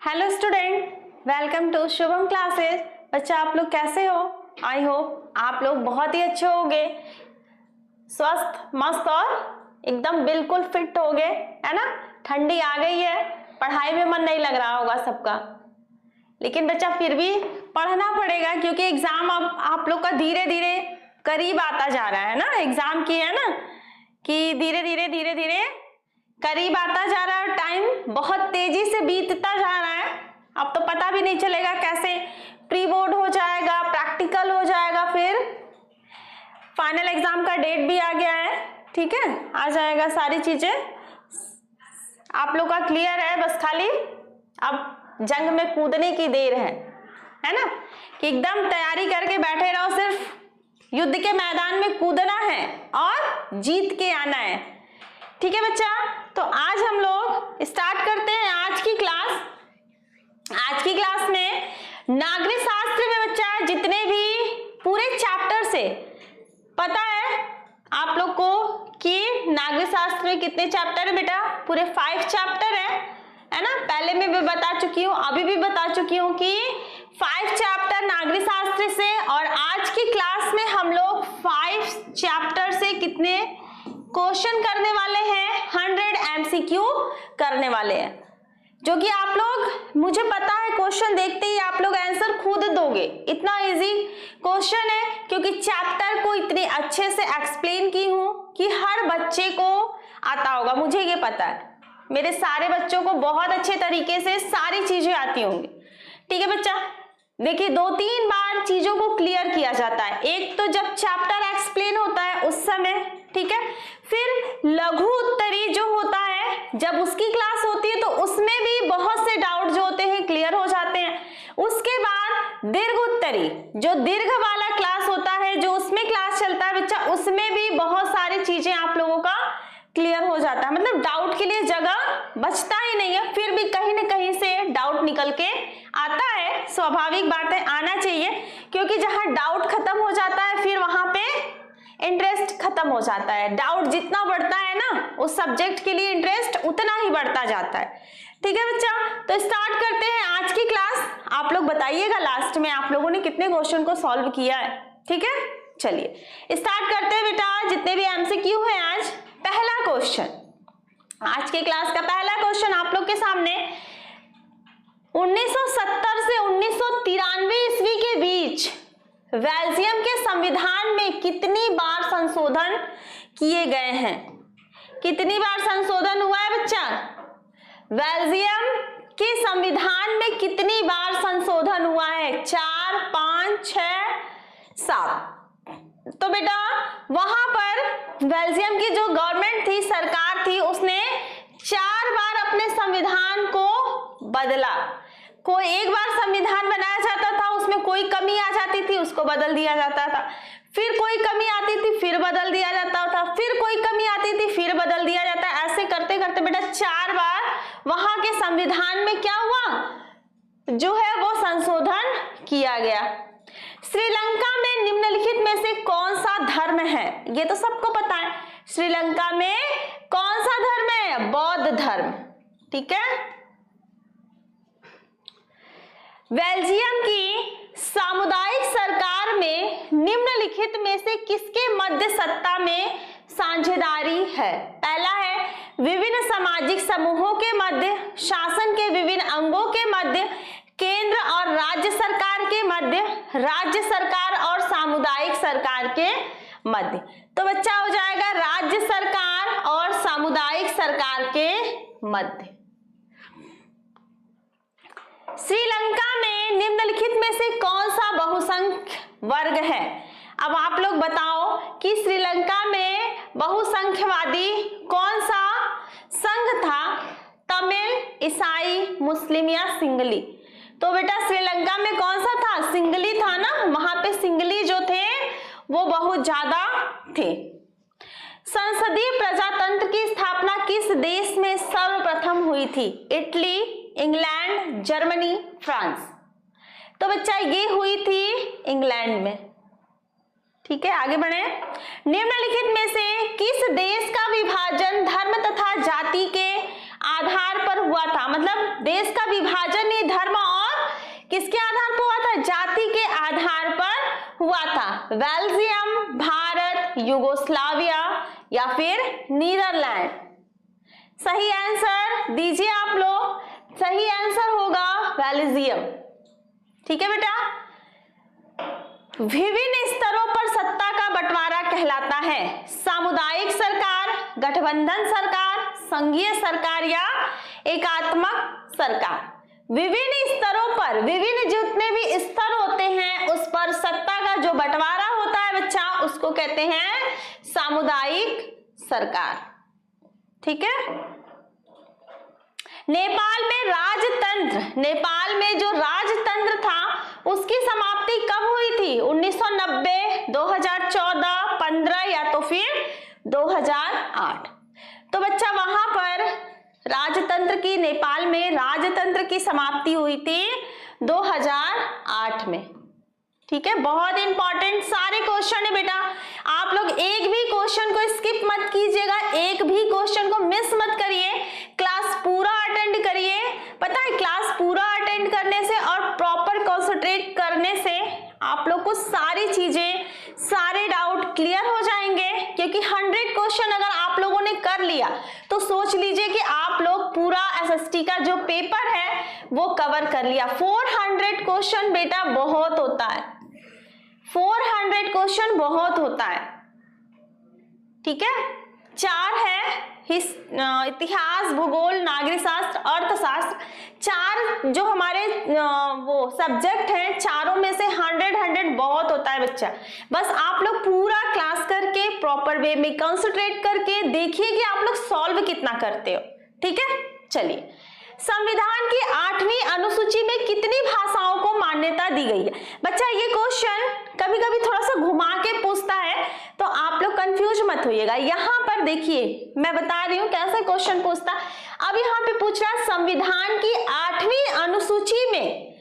Hello student, welcome to Shubham classes. बच्चा आप लोग कैसे हो? आई होप आप लोग बहुत ही अच्छे होंगे, स्वस्थ मस्त और एकदम बिल्कुल फिट होंगे, है ना। ठंडी आ गई है, पढ़ाई में मन नहीं लग रहा होगा सबका, लेकिन बच्चा फिर भी पढ़ना पड़ेगा क्योंकि एग्जाम अब आप लोग का धीरे धीरे करीब आता जा रहा है ना। एग्जाम की है ना कि धीरे धीरे करीब आता जा रहा है, टाइम बहुत तेजी से बीतता जा रहा है। अब तो पता भी नहीं चलेगा कैसे प्री बोर्ड हो जाएगा, प्रैक्टिकल हो जाएगा, फिर फाइनल एग्जाम का डेट भी आ गया है। ठीक है, आ जाएगा, सारी चीजें आप लोग का क्लियर है। बस खाली अब जंग में कूदने की देर है ना, कि एकदम तैयारी करके बैठे रहो, सिर्फ युद्ध के मैदान में कूदना है और जीत के आना है। ठीक है बच्चा, तो आज हम लोग स्टार्ट करते हैं आज की क्लास। आज की क्लास में नागरिक शास्त्र में बच्चा जितने भी पूरे चैप्टर से, पता है आप लोग को कि नागरिक शास्त्र में कितने चैप्टर है बेटा? पूरे 5 चैप्टर है ना। पहले मैं भी बता चुकी हूँ, अभी भी बता चुकी हूँ कि 5 चैप्टर नागरिक शास्त्र से, और आज की क्लास में हम लोग 5 चैप्टर से कितने क्वेश्चन करने वाले हैं? 100 MCQ करने वाले हैं, जो कि आप लोग, मुझे पता है क्वेश्चन देखते ही आप लोग आंसर खुद दोगे। इतना इजी क्वेश्चन है क्योंकि चैप्टर को इतने अच्छे से एक्सप्लेन की हूं कि हर बच्चे को आता होगा। मुझे ये पता है, मेरे सारे बच्चों को बहुत अच्छे तरीके से सारी चीजें आती होंगी। ठीक है बच्चा, देखिए 2-3 बार चीजों को क्लियर किया जाता है। एक तो जब चैप्टर एक्सप्लेन होता है उस समय, ठीक है, फिर लघु उत्तरी जो होता है जब उसकी क्लास होती है तो उसमें भी बहुत से डाउट जो होते हैं क्लियर हो जाते हैं। उसके बाद दीर्घ उत्तरी, जो दीर्घ वाला क्लास होता है, जो उसमें क्लास चलता है बच्चा, उसमें भी बहुत सारी चीजें आप लोगों का क्लियर हो जाता है। मतलब डाउट के लिए जगह बचता ही नहीं है, फिर भी कहीं ना कहीं से डाउट निकल के आता है। स्वाभाविक बात है, आना चाहिए, क्योंकि जहां डाउट खत्म हो जाता है फिर वहां पे इंटरेस्ट खत्म हो जाता है। डाउट जितना बढ़ता है ना, उस सब्जेक्ट के लिए इंटरेस्ट उतना ही बढ़ता जाता है। ठीक है बच्चा, तो स्टार्ट करते हैं आज की क्लास। आप लोग बताइएगा लास्ट में आप लोगों ने कितने क्वेश्चन को सॉल्व किया है। ठीक है, चलिए स्टार्ट करते हैं बेटा। जितने भी MCQ है आज, पहला क्वेश्चन, आज की क्लास का पहला क्वेश्चन आप लोग के सामने, 1970 से 1993 ईस्वी के बीच बेल्जियम के संविधान में कितनी बार संशोधन किए गए हैं? कितनी बार संशोधन हुआ है बच्चा? बेल्जियम के संविधान में कितनी बार संशोधन हुआ है? 4, 5, 6, 7। तो बेटा वहां पर बेल्जियम की जो गवर्नमेंट थी, सरकार थी, उसने 4 बार अपने संविधान को बदला। कोई एक बार संविधान बनाया जाता था, उसमें कोई कमी आ जाती थी, उसको बदल दिया जाता था, फिर कोई कमी आती थी, फिर बदल दिया जाता था, फिर कोई कमी आती थी, फिर बदल दिया जाता। ऐसे करते करते बेटा 4 बार वहां के संविधान में क्या हुआ, जो है वो संशोधन किया गया। श्रीलंका में निम्नलिखित में से कौन सा धर्म है? ये तो सबको पता है, श्रीलंका में कौन सा धर्म है? बौद्ध धर्म। ठीक है, बेल्जियम की सामुदायिक सरकार में निम्नलिखित में से किसके मध्य सत्ता में साझेदारी है? पहला है विभिन्न सामाजिक समूहों के मध्य, शासन के विभिन्न अंगों के मध्य, केंद्र और राज्य सरकार के मध्य, राज्य सरकार और सामुदायिक सरकार के मध्य। तो बच्चा हो जाएगा राज्य सरकार और सामुदायिक सरकार के मध्य। श्रीलंका में निम्नलिखित में से कौन सा बहुसंख्य वर्ग है? अब आप लोग बताओ कि श्रीलंका में बहुसंख्यवादी कौन सा संघ था? तमिल, ईसाई, मुस्लिम या सिंगली? तो बेटा श्रीलंका में कौन सा था? सिंगली था ना। वहां पे सिंगली जो थे वो बहुत ज्यादा थे। संसदीय प्रजातंत्र की स्थापना किस देश में सर्वप्रथम हुई थी? Italy, England, Germany, France? तो बच्चा ये हुई थी इंग्लैंड में। ठीक है, आगे बढ़े। निम्नलिखित में से किस देश का विभाजन धर्म तथा जाति के आधार पर हुआ था? मतलब देश का विभाजन बेल्जियम, भारत, यूगोस्लाविया या फिर नीदरलैंड? सही आंसर दीजिए आप लोग। सही आंसर होगा बेल्जियम। ठीक है बेटा। विभिन्न स्तरों पर सत्ता का बंटवारा कहलाता है सामुदायिक सरकार, गठबंधन सरकार, संघीय सरकार या एकात्मक सरकार? विभिन्न स्तरों पर, विभिन्न जितने भी स्तर होते हैं उस पर सत्ता का जो बंटवारा होता है बच्चा, उसको कहते हैं सामुदायिक सरकार। ठीक है। नेपाल में राजतंत्र, नेपाल में जो राजतंत्र था उसकी समाप्ति कब हुई थी? 1990, 2014, 15 या तो फिर 2008? तो बच्चा वहां पर राजतंत्र की, नेपाल में राजतंत्र की समाप्ति हुई थी 2008 में। ठीक है। बहुत इंपॉर्टेंट सारे क्वेश्चन है बेटा, आप लोग एक भी क्वेश्चन को स्किप मत कीजिएगा, एक भी क्वेश्चन को मिस मत करिए, क्लास पूरा अटेंड करिए। पता है क्लास पूरा अटेंड करने से और प्रॉपर कंसंट्रेट करने से आप लोग को सारी चीजें, सारे डाउट क्लियर हो जाएंगे, क्योंकि 100 क्वेश्चन अगर आप लोगों ने कर लिया तो सोच लीजिए कि आप लोग पूरा एसएसटी का जो पेपर है वो कवर कर लिया। 400 क्वेश्चन बेटा बहुत होता है, 400 क्वेश्चन बहुत होता है। ठीक है। 4 है इतिहास, भूगोल, नागरिक शास्त्र, अर्थशास्त्र, 4 जो हमारे वो सब्जेक्ट हैं, चारों में से 100 बहुत होता है बच्चा। बस आप लोग पूरा क्लास करके प्रॉपर वे में कंसंट्रेट करके देखिए कि आप लोग सॉल्व कितना करते हो। ठीक है। चलिए, संविधान की 8वीं अनुसूची में कितनी भाषाओं को मान्यता दी गई है? बच्चा ये क्वेश्चन कभी कभी थोड़ा सा घुमा के पूछता है, तो आप लोग कंफ्यूज मत होइएगा। यहाँ पर देखिए मैं बता रही हूँ कैसे क्वेश्चन पूछता। अब यहाँ पे पूछ रहा है संविधान की 8वीं अनुसूची में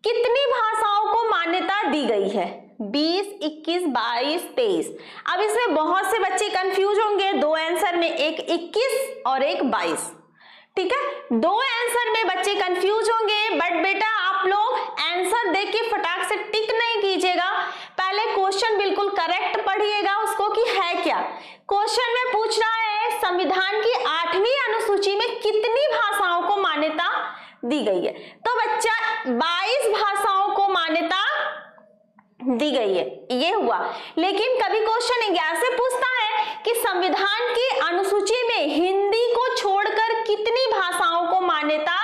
कितनी भाषाओं को मान्यता दी गई है? 20, 21, 22, 23। अब इसमें बहुत से बच्चे कंफ्यूज होंगे, 2 आंसर में, एक 21 और एक 22। ठीक है। 2 आंसर में बच्चे कंफ्यूज होंगे, बट बेटा आप लोग आंसर देख के फटाक से टिक नहीं कीजिएगा, पहले क्वेश्चन बिल्कुल करेक्ट पढ़िएगा उसको कि है क्या। क्वेश्चन में पूछ रहा है संविधान की 8वीं अनुसूची में कितनी भाषाओं को मान्यता दी गई है? तो बच्चा 22 भाषाओं को मान्यता दी गई है, ये हुआ। लेकिन कभी क्वेश्चन ऐसे पूछता है कि संविधान की अनुसूची में हिंदी को छोड़कर कितनी भाषाओं को मान्यता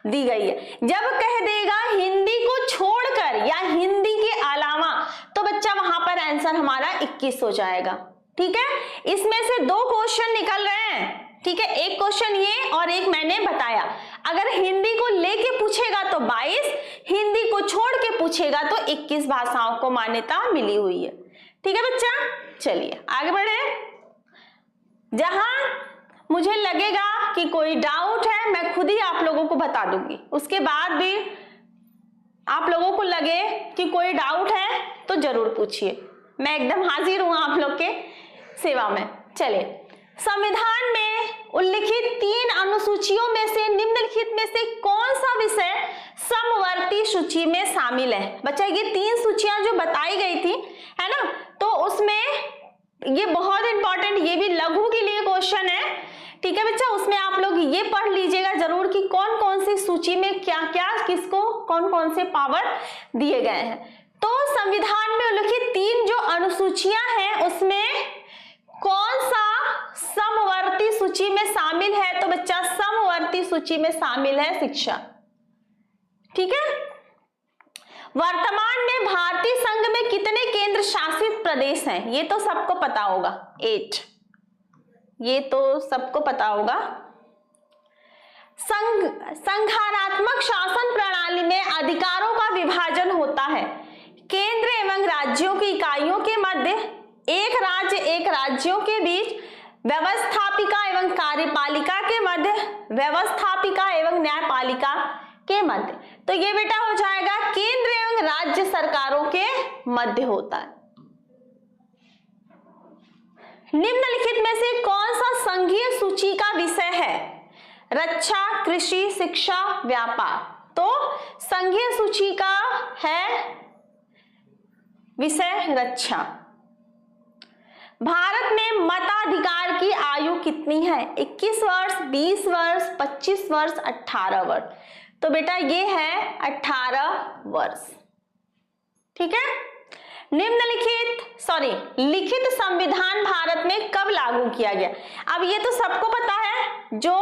दी गई है? जब कह देगा हिंदी को छोड़कर या हिंदी के अलावा, तो बच्चा वहां पर आंसर हमारा 21 हो जाएगा। ठीक है। इसमें से 2 क्वेश्चन निकल रहे हैं। ठीक है। एक क्वेश्चन ये और एक मैंने बताया। अगर हिंदी को लेके पूछेगा तो 22, हिंदी को छोड़ के पूछेगा तो 21 भाषाओं को मान्यता मिली हुई है। ठीक है बच्चा। चलिए आगे बढ़े। जहां मुझे लगेगा कि कोई डाउट है मैं खुद ही आप लोगों को बता दूंगी, उसके बाद भी आप लोगों को लगे कि कोई डाउट है तो जरूर पूछिए, मैं एकदम हाजिर हूं आप लोग के सेवा में। चलिए, संविधान में उल्लिखित 3 अनुसूचियों में से निम्नलिखित में से कौन सा विषय समवर्ती सूची में शामिल है? बच्चा ये 3 सूचियां जो बताई गई थी है ना, तो उसमें ये बहुत इंपॉर्टेंट, ये भी लघु के लिए क्वेश्चन है। ठीक है बच्चा, उसमें आप लोग ये पढ़ लीजिएगा जरूर कि कौन कौन सी सूची में क्या क्या, किसको कौन कौन से पावर दिए गए हैं। तो संविधान में उल्लिखित 3 जो अनुसूचियां हैं उसमें कौन सा समवर्ती सूची में शामिल है? तो बच्चा समवर्ती सूची में शामिल है शिक्षा। ठीक है। वर्तमान में भारतीय संघ में कितने केंद्र शासित प्रदेश हैं? ये तो सबको पता होगा, 8, ये तो सबको पता होगा। संघात्मक शासन प्रणाली में अधिकारों का विभाजन होता है केंद्र एवं राज्यों की इकाइयों के मध्य, एक राज्य एक राज्यों के बीच, व्यवस्थापिका एवं कार्यपालिका के मध्य, व्यवस्थापिका एवं न्यायपालिका के मध्य। तो ये बेटा हो जाएगा केंद्र एवं राज्य सरकारों के मध्य होता है। निम्नलिखित में से कौन सा संघीय सूची का विषय है? रक्षा, कृषि, शिक्षा, व्यापार। तो संघीय सूची का है विषय रक्षा। भारत में मताधिकार की आयु कितनी है? 21 वर्ष, 20 वर्ष, 25 वर्ष, 18 वर्ष। तो बेटा ये है 18 वर्ष। ठीक है। लिखित संविधान भारत में कब लागू किया गया? अब ये तो सबको पता है, जो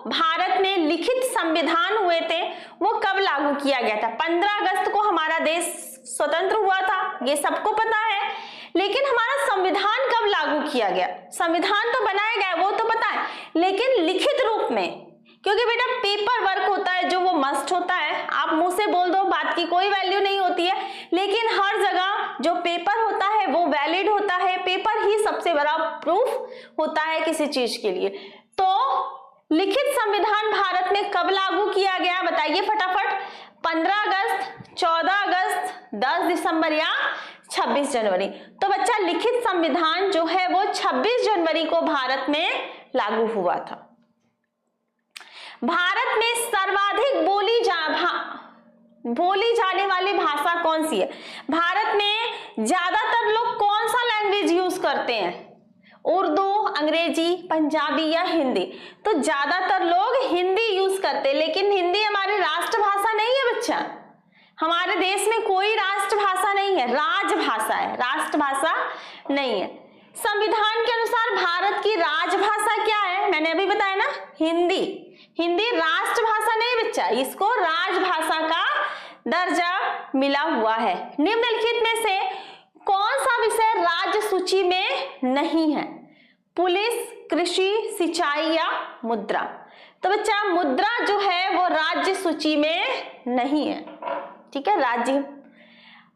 भारत में लिखित संविधान हुए थे वो कब लागू किया गया था? 15 अगस्त को हमारा देश स्वतंत्र हुआ था, ये सबको पता है। लेकिन हमारा संविधान कब लागू किया गया? संविधान तो बनाया गया वो तो पता है, लेकिन लिखित रूप में, क्योंकि बेटा पेपर वर्क होता है जो वो मस्ट होता है। आप मुंह से बोल दो, बात की कोई वैल्यू नहीं होती है, लेकिन हर जगह जो पेपर होता है वो वैलिड होता है। पेपर ही सबसे बड़ा प्रूफ होता है किसी चीज के लिए। तो लिखित संविधान भारत में कब लागू किया गया बताइए फटाफट? 15 अगस्त, 14 अगस्त, 10 दिसंबर या 26 जनवरी। तो बच्चा लिखित संविधान जो है वो 26 जनवरी को भारत में लागू हुआ था। भारत में सर्वाधिक बोली जाने वाली भाषा कौन सी है? भारत में ज्यादातर लोग कौन सा लैंग्वेज यूज करते हैं? उर्दू, अंग्रेजी, पंजाबी या हिंदी? तो ज्यादातर लोग हिंदी यूज करते हैं, लेकिन हिंदी हमारी राष्ट्रभाषा नहीं है बच्चा। हमारे देश में कोई राष्ट्रभाषा नहीं है, राजभाषा है, राष्ट्रभाषा नहीं है। संविधान के अनुसार भारत की राजभाषा क्या है? मैंने अभी बताया ना, हिंदी। हिंदी राष्ट्रभाषा नहीं बच्चा, इसको राजभाषा का दर्जा मिला हुआ है। निम्नलिखित में से कौन सा विषय राज्य सूची में नहीं है? पुलिस, कृषि, सिंचाई या मुद्रा? तो बच्चा मुद्रा जो है वो राज्य सूची में नहीं है। ठीक है। राज्य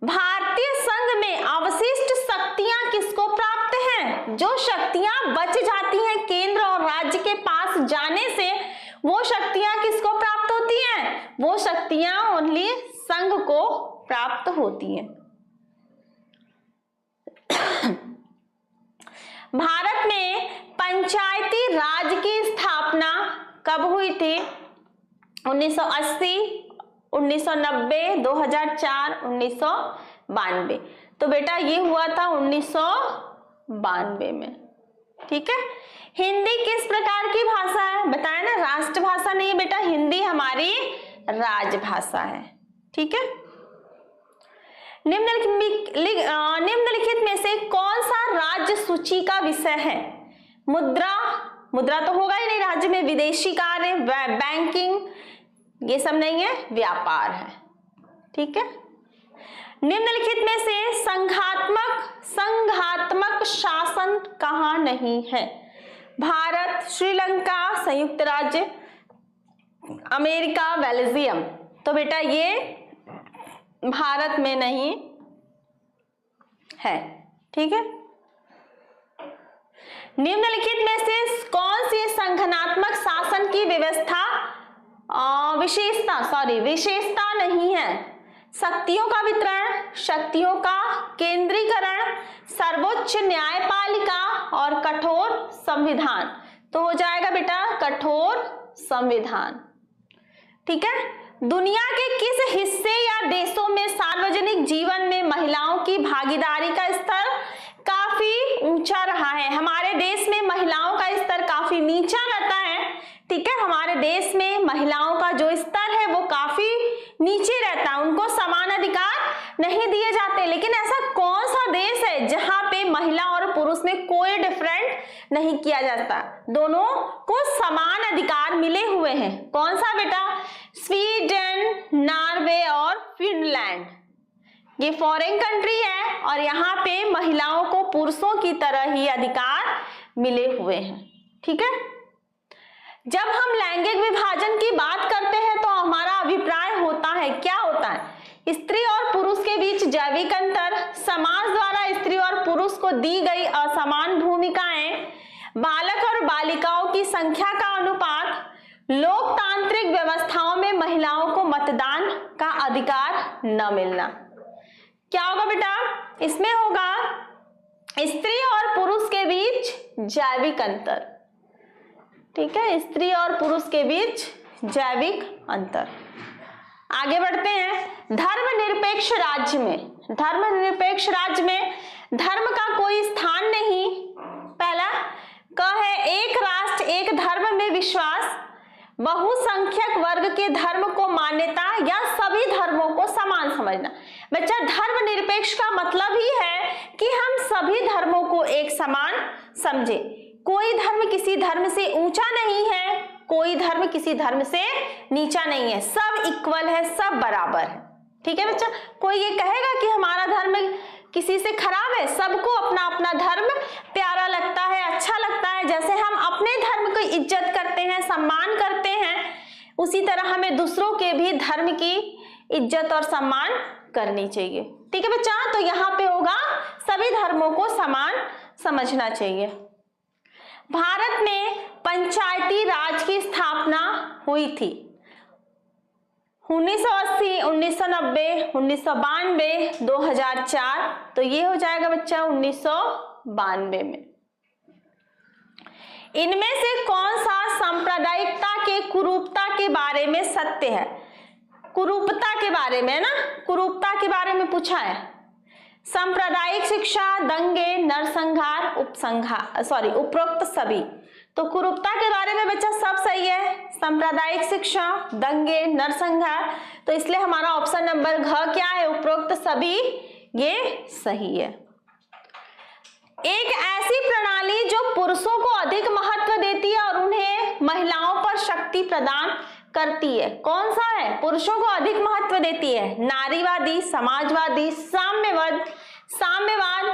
भारतीय संघ में अवशिष्ट शक्तियां किसको प्राप्त हैं? जो शक्तियां बच जाती हैं केंद्र और राज्य के पास जाने से, वो शक्तियां किसको प्राप्त होती हैं? वो शक्तियां ओनली संघ को प्राप्त होती हैं। भारत में पंचायती राज की स्थापना कब हुई थी? 1980, 1990, 2004, 1992। तो बेटा ये हुआ था 1992 में। ठीक है। हिंदी किस प्रकार की भाषा है? बताया ना, राष्ट्रभाषा नहीं है बेटा, हिंदी हमारी राजभाषा है। ठीक है। निम्नलिखित में से कौन सा राज्य सूची का विषय है? मुद्रा तो होगा ही नहीं राज्य में, विदेशी कार्य, बैंकिंग, ये सब नहीं है, व्यापार है। ठीक है। निम्नलिखित में से संघात्मक शासन कहां नहीं है? भारत, श्रीलंका, संयुक्त राज्य अमेरिका, बेल्जियम। तो बेटा ये भारत में नहीं है। ठीक है। निम्नलिखित में से कौन सी संगठनात्मक शासन की विशेषता नहीं है? शक्तियों का वितरण, शक्तियों का केंद्रीकरण, सर्वोच्च न्यायपालिका और कठोर संविधान। तो हो जाएगा बेटा कठोर संविधान। ठीक है। दुनिया के किस हिस्से या देशों में सार्वजनिक जीवन में महिलाओं की भागीदारी का स्तर काफी ऊंचा रहा है? हमारे देश में महिलाओं का स्तर काफी नीचा रहता है। ठीक है। हमारे देश में महिलाओं का जो स्तर है वो काफी नीचे रहता है, उनको समान अधिकार नहीं दिए जाते। लेकिन ऐसा कौन सा देश है जहां पे महिला और पुरुष में कोई डिफरेंट नहीं किया जाता, दोनों को समान अधिकार मिले हुए हैं? कौन सा बेटा? स्वीडन, नॉर्वे और फिनलैंड। ये फॉरेन कंट्री है और यहाँ पे महिलाओं को पुरुषों की तरह ही अधिकार मिले हुए हैं। ठीक है। जब हम लैंगिक विभाजन की बात करते हैं तो हमारा अभिप्राय होता है, क्या होता है? स्त्री और पुरुष के बीच जैविक अंतर, समाज द्वारा स्त्री और पुरुष को दी गई असमान भूमिकाएं, बालक और बालिकाओं की संख्या का अनुपात, लोकतांत्रिक व्यवस्थाओं में महिलाओं को मतदान का अधिकार न मिलना। क्या होगा बेटा? इसमें होगा स्त्री और पुरुष के बीच जैविक अंतर। ठीक है। स्त्री और पुरुष के बीच जैविक अंतर। आगे बढ़ते हैं। धर्मनिरपेक्ष राज्य में, धर्मनिरपेक्ष राज्य में धर्म का कोई स्थान नहीं। पहला क है एक राष्ट्र एक धर्म में विश्वास, बहुसंख्यक वर्ग के धर्म को मान्यता या सभी धर्मों को समान समझना। बच्चा धर्मनिरपेक्ष का मतलब ही है कि हम सभी धर्मों को एक समान समझे। कोई धर्म किसी धर्म से ऊंचा नहीं है, कोई धर्म किसी धर्म से नीचा नहीं है, सब इक्वल है, सब बराबर है। ठीक है बच्चा, कोई ये कहेगा कि हमारा धर्म किसी से खराब है? सबको अपना अपना धर्म प्यारा लगता है, अच्छा लगता है। जैसे हम अपने धर्म की इज्जत करते हैं, सम्मान करते हैं, उसी तरह हमें दूसरों के भी धर्म की इज्जत और सम्मान करनी चाहिए। ठीक है बच्चा, तो यहाँ पे होगा सभी धर्मों को समान समझना चाहिए। भारत में पंचायती राज की स्थापना हुई थी 1980, 1990, 1992, 2004। तो ये हो जाएगा बच्चा 1992 में। इनमें से कौन सा सांप्रदायिकता के कुरूपता के बारे में सत्य है? कुरूपता के बारे में ना, कुरूपता के बारे में पूछा है। सांप्रदायिक शिक्षा, दंगे, नरसंहार, उपरोक्त सभी। तो कुरूपता के बारे में बच्चा सब सही है, सांप्रदायिक शिक्षा, दंगे, नरसंहार। तो इसलिए हमारा ऑप्शन नंबर घ क्या है? उपरोक्त सभी, ये सही है। एक ऐसी प्रणाली जो पुरुषों को अधिक महत्व देती है और उन्हें महिलाओं पर शक्ति प्रदान करती है, कौन सा है? पुरुषों को अधिक महत्व देती है, नारीवादी, समाजवादी, साम्यवाद,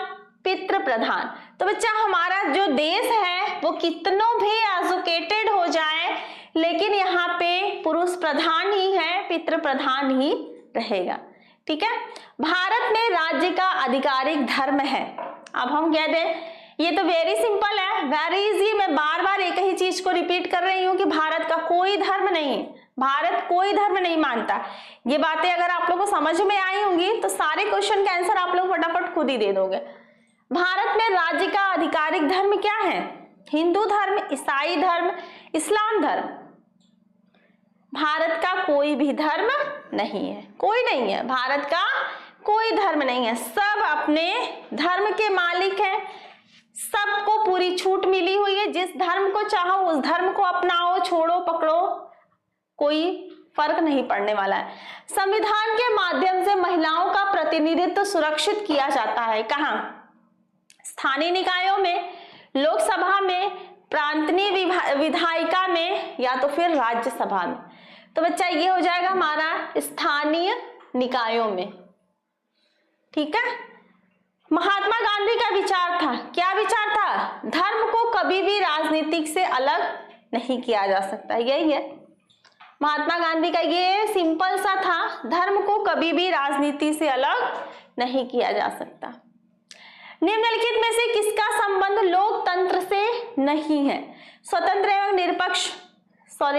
पितृ प्रधान। तो बच्चा हमारा जो देश है वो कितनों भी एजुकेटेड हो जाए, लेकिन यहाँ पे पुरुष प्रधान ही है, पितृ प्रधान ही रहेगा। ठीक है, भारत में राज्य का आधिकारिक धर्म है। अब हम कह दें ये तो वेरी सिंपल है, वेरी इजी। मैं बार बार एक ही चीज को रिपीट कर रही हूँ कि भारत का कोई धर्म नहीं, भारत कोई धर्म नहीं मानता। ये बातें अगर आप लोगों को समझ में आई होंगी तो सारे क्वेश्चन का आंसर आप लोग फटाफट खुद ही दे दोगे। भारत में राज्य का आधिकारिक धर्म क्या है? हिंदू धर्म, ईसाई धर्म, इस्लाम धर्म। भारत का कोई भी धर्म नहीं है, कोई नहीं है, भारत का कोई धर्म नहीं है। सब अपने धर्म के मालिक हैं, सबको पूरी छूट मिली हुई है। जिस धर्म को चाहो उस धर्म को अपनाओ, छोड़ो पकड़ो, कोई फर्क नहीं पड़ने वाला है। संविधान के माध्यम से महिलाओं का प्रतिनिधित्व सुरक्षित किया जाता है। कहाँ? स्थानीय निकायों में, लोकसभा में, प्रांतीय विधायिका में या तो फिर राज्यसभा में। तो बच्चा ये हो जाएगा हमारा स्थानीय निकायों में। ठीक है, महात्मा गांधी का विचार था, क्या विचार था? धर्म को कभी भी राजनीतिक से अलग नहीं किया जा सकता। यही है महात्मा गांधी का, ये सिंपल सा था, धर्म को कभी भी राजनीति से अलग नहीं किया जा सकता। निम्नलिखित में से किसका संबंध लोकतंत्र से नहीं है? स्वतंत्र एवं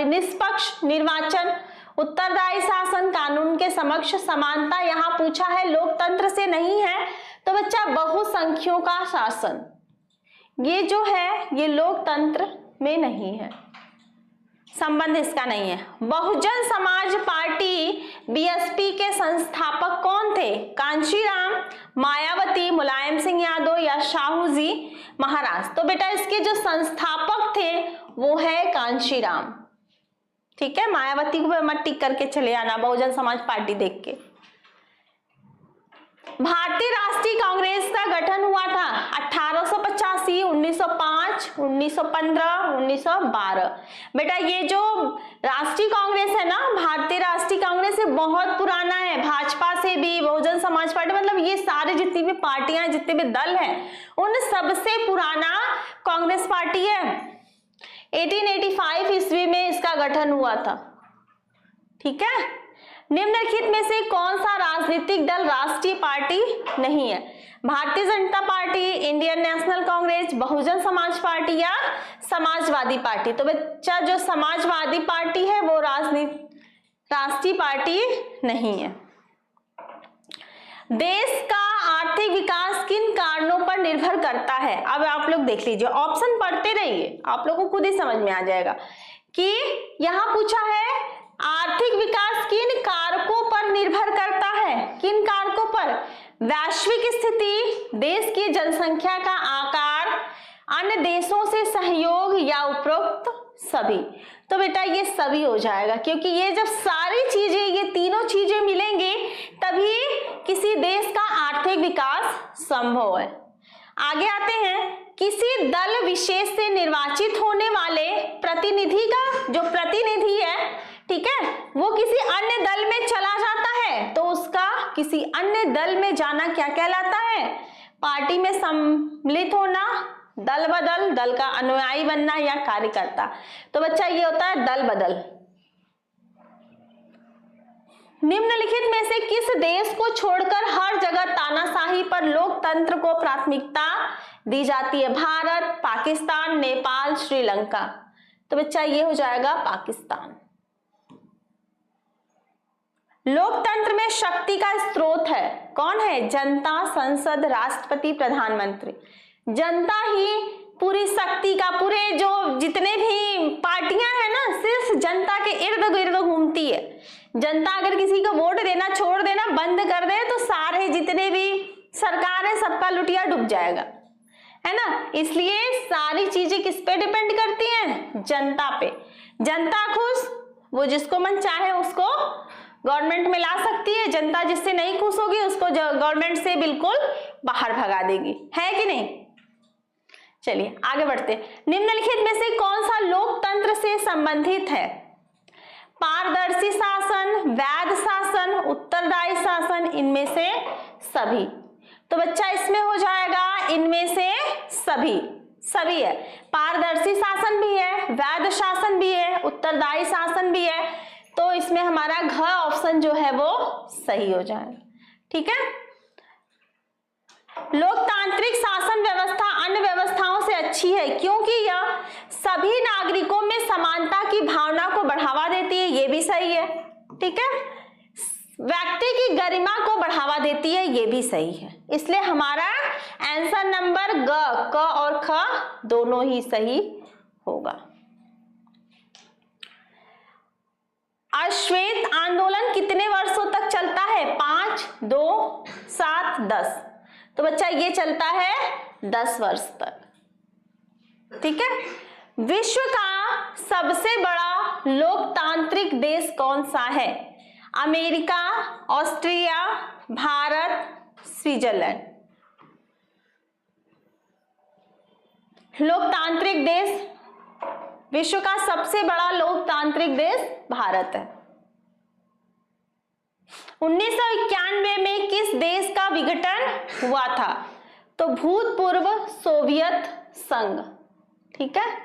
निष्पक्ष निर्वाचन, उत्तरदायी शासन, कानून के समक्ष समानता। यहाँ पूछा है लोकतंत्र से नहीं है, तो बच्चा बहुसंख्यों का शासन, ये जो है ये लोकतंत्र में नहीं है, संबंध इसका नहीं है। बहुजन समाज पार्टी बीएसपी के संस्थापक कौन थे? कांशीराम, मायावती, मुलायम सिंह यादव या शाहू जी महाराज। तो बेटा इसके जो संस्थापक थे वो है कांशीराम। ठीक है, मायावती को मत टिक करके चले आना बहुजन समाज पार्टी देख के। भारतीय राष्ट्रीय कांग्रेस का गठन हुआ था 1885, 1905, 1915, 1912। बेटा ये जो राष्ट्रीय कांग्रेस है ना, भारतीय राष्ट्रीय कांग्रेस से बहुत पुराना है, भाजपा से भी, बहुजन समाज पार्टी, मतलब ये सारे जितनी भी पार्टियां, जितने भी दल हैं, उन सबसे पुराना कांग्रेस पार्टी है। 1885 ईस्वी में इसका गठन हुआ था। ठीक है, निम्नलिखित में से कौन सा राजनीतिक दल राष्ट्रीय पार्टी नहीं है? Bharatiya Janata party, Indian national Congress, Bahujan Samaj party या समाजवादी पार्टी। तो बच्चा जो समाजवादी पार्टी है वो राष्ट्रीय पार्टी नहीं है। देश का आर्थिक विकास किन कारणों पर निर्भर करता है? अब आप लोग देख लीजिए, ऑप्शन पढ़ते रहिए, आप लोगों को खुद ही समझ में आ जाएगा कि यहाँ पूछा है आर्थिक विकास किन कारकों वैश्विक स्थिति, देश की जनसंख्या का आकार, अन्य देशों से सहयोग या उपरोक्त सभी। तो बेटा ये सभी हो जाएगा, क्योंकि ये जब सारी चीजें, ये तीनों चीजें मिलेंगे तभी किसी देश का आर्थिक विकास संभव है। आगे आते हैं, किसी दल विशेष से निर्वाचित होने वाले प्रतिनिधि का जो प्रतिनिधि है, ठीक है, वो किसी अन्य दल में चला जाता है तो उसका किसी अन्य दल में जाना क्या कहलाता है? पार्टी में सम्मिलित होना, दल बदल, दल का अनुयायी बनना या कार्यकर्ता। तो बच्चा ये होता है दल बदल। निम्नलिखित में से किस देश को छोड़कर हर जगह तानाशाही पर लोकतंत्र को प्राथमिकता दी जाती है? भारत, पाकिस्तान, नेपाल, श्रीलंका। तो बच्चा ये हो जाएगा पाकिस्तान। लोकतंत्र में शक्ति का स्रोत है, कौन है? जनता, संसद, राष्ट्रपति, प्रधानमंत्री। जनता ही पूरी शक्ति का, पूरे जो जितने भी पार्टियां हैं ना, सिर्फ जनता के इर्द गिर्द घूमती है। जनता अगर किसी को वोट देना छोड़ देना, बंद कर दे, तो सारे जितने भी सरकार है सबका लुटिया डूब जाएगा, है ना। इसलिए सारी चीजें किस पे डिपेंड करती हैं? जनता पे। जनता खुश, वो जिसको मन चाहे उसको गवर्नमेंट में ला सकती है। जनता जिससे नहीं खुश होगी उसको गवर्नमेंट से बिल्कुल बाहर भगा देगी, है कि नहीं। चलिए आगे बढ़ते। निम्नलिखित में से कौन सा लोकतंत्र से संबंधित है? पारदर्शी शासन, वैध शासन, उत्तरदायी शासन, इनमें से सभी। तो बच्चा इसमें हो जाएगा इनमें से सभी, सभी है। पारदर्शी शासन भी है, वैध शासन भी है, उत्तरदायी शासन भी है। तो इसमें हमारा घ ऑप्शन जो है वो सही हो जाएगा, ठीक है। लोकतांत्रिक शासन व्यवस्था अन्य व्यवस्थाओं से अच्छी है क्योंकि यह सभी नागरिकों में समानता की भावना को बढ़ावा देती है, ये भी सही है, ठीक है। व्यक्ति की गरिमा को बढ़ावा देती है, ये भी सही है। इसलिए हमारा आंसर नंबर ग, क और ख दोनों ही सही होगा। अश्वेत आंदोलन कितने वर्षों तक चलता है? 5, 2, 7, 10। तो बच्चा ये चलता है 10 वर्ष तक, ठीक है। विश्व का सबसे बड़ा लोकतांत्रिक देश कौन सा है? America, Austria, Bharat, Switzerland. लोकतांत्रिक देश, विश्व का सबसे बड़ा लोकतांत्रिक देश भारत है। 1991 में किस देश का विघटन हुआ था? तो भूतपूर्व सोवियत संघ, ठीक है।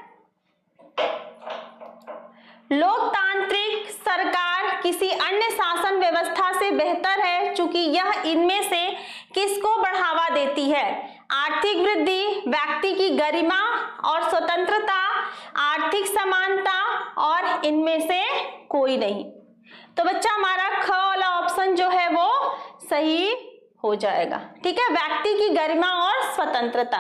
लोकतांत्रिक सरकार किसी अन्य शासन व्यवस्था से बेहतर है चूंकि यह इनमें से किसको बढ़ावा देती है? आर्थिक वृद्धि, व्यक्ति की गरिमा और स्वतंत्रता, आर्थिक समानता, और इनमें से कोई नहीं। तो बच्चा हमारा ख वाला ऑप्शन जो है वो सही हो जाएगा, ठीक है। व्यक्ति की गरिमा और स्वतंत्रता,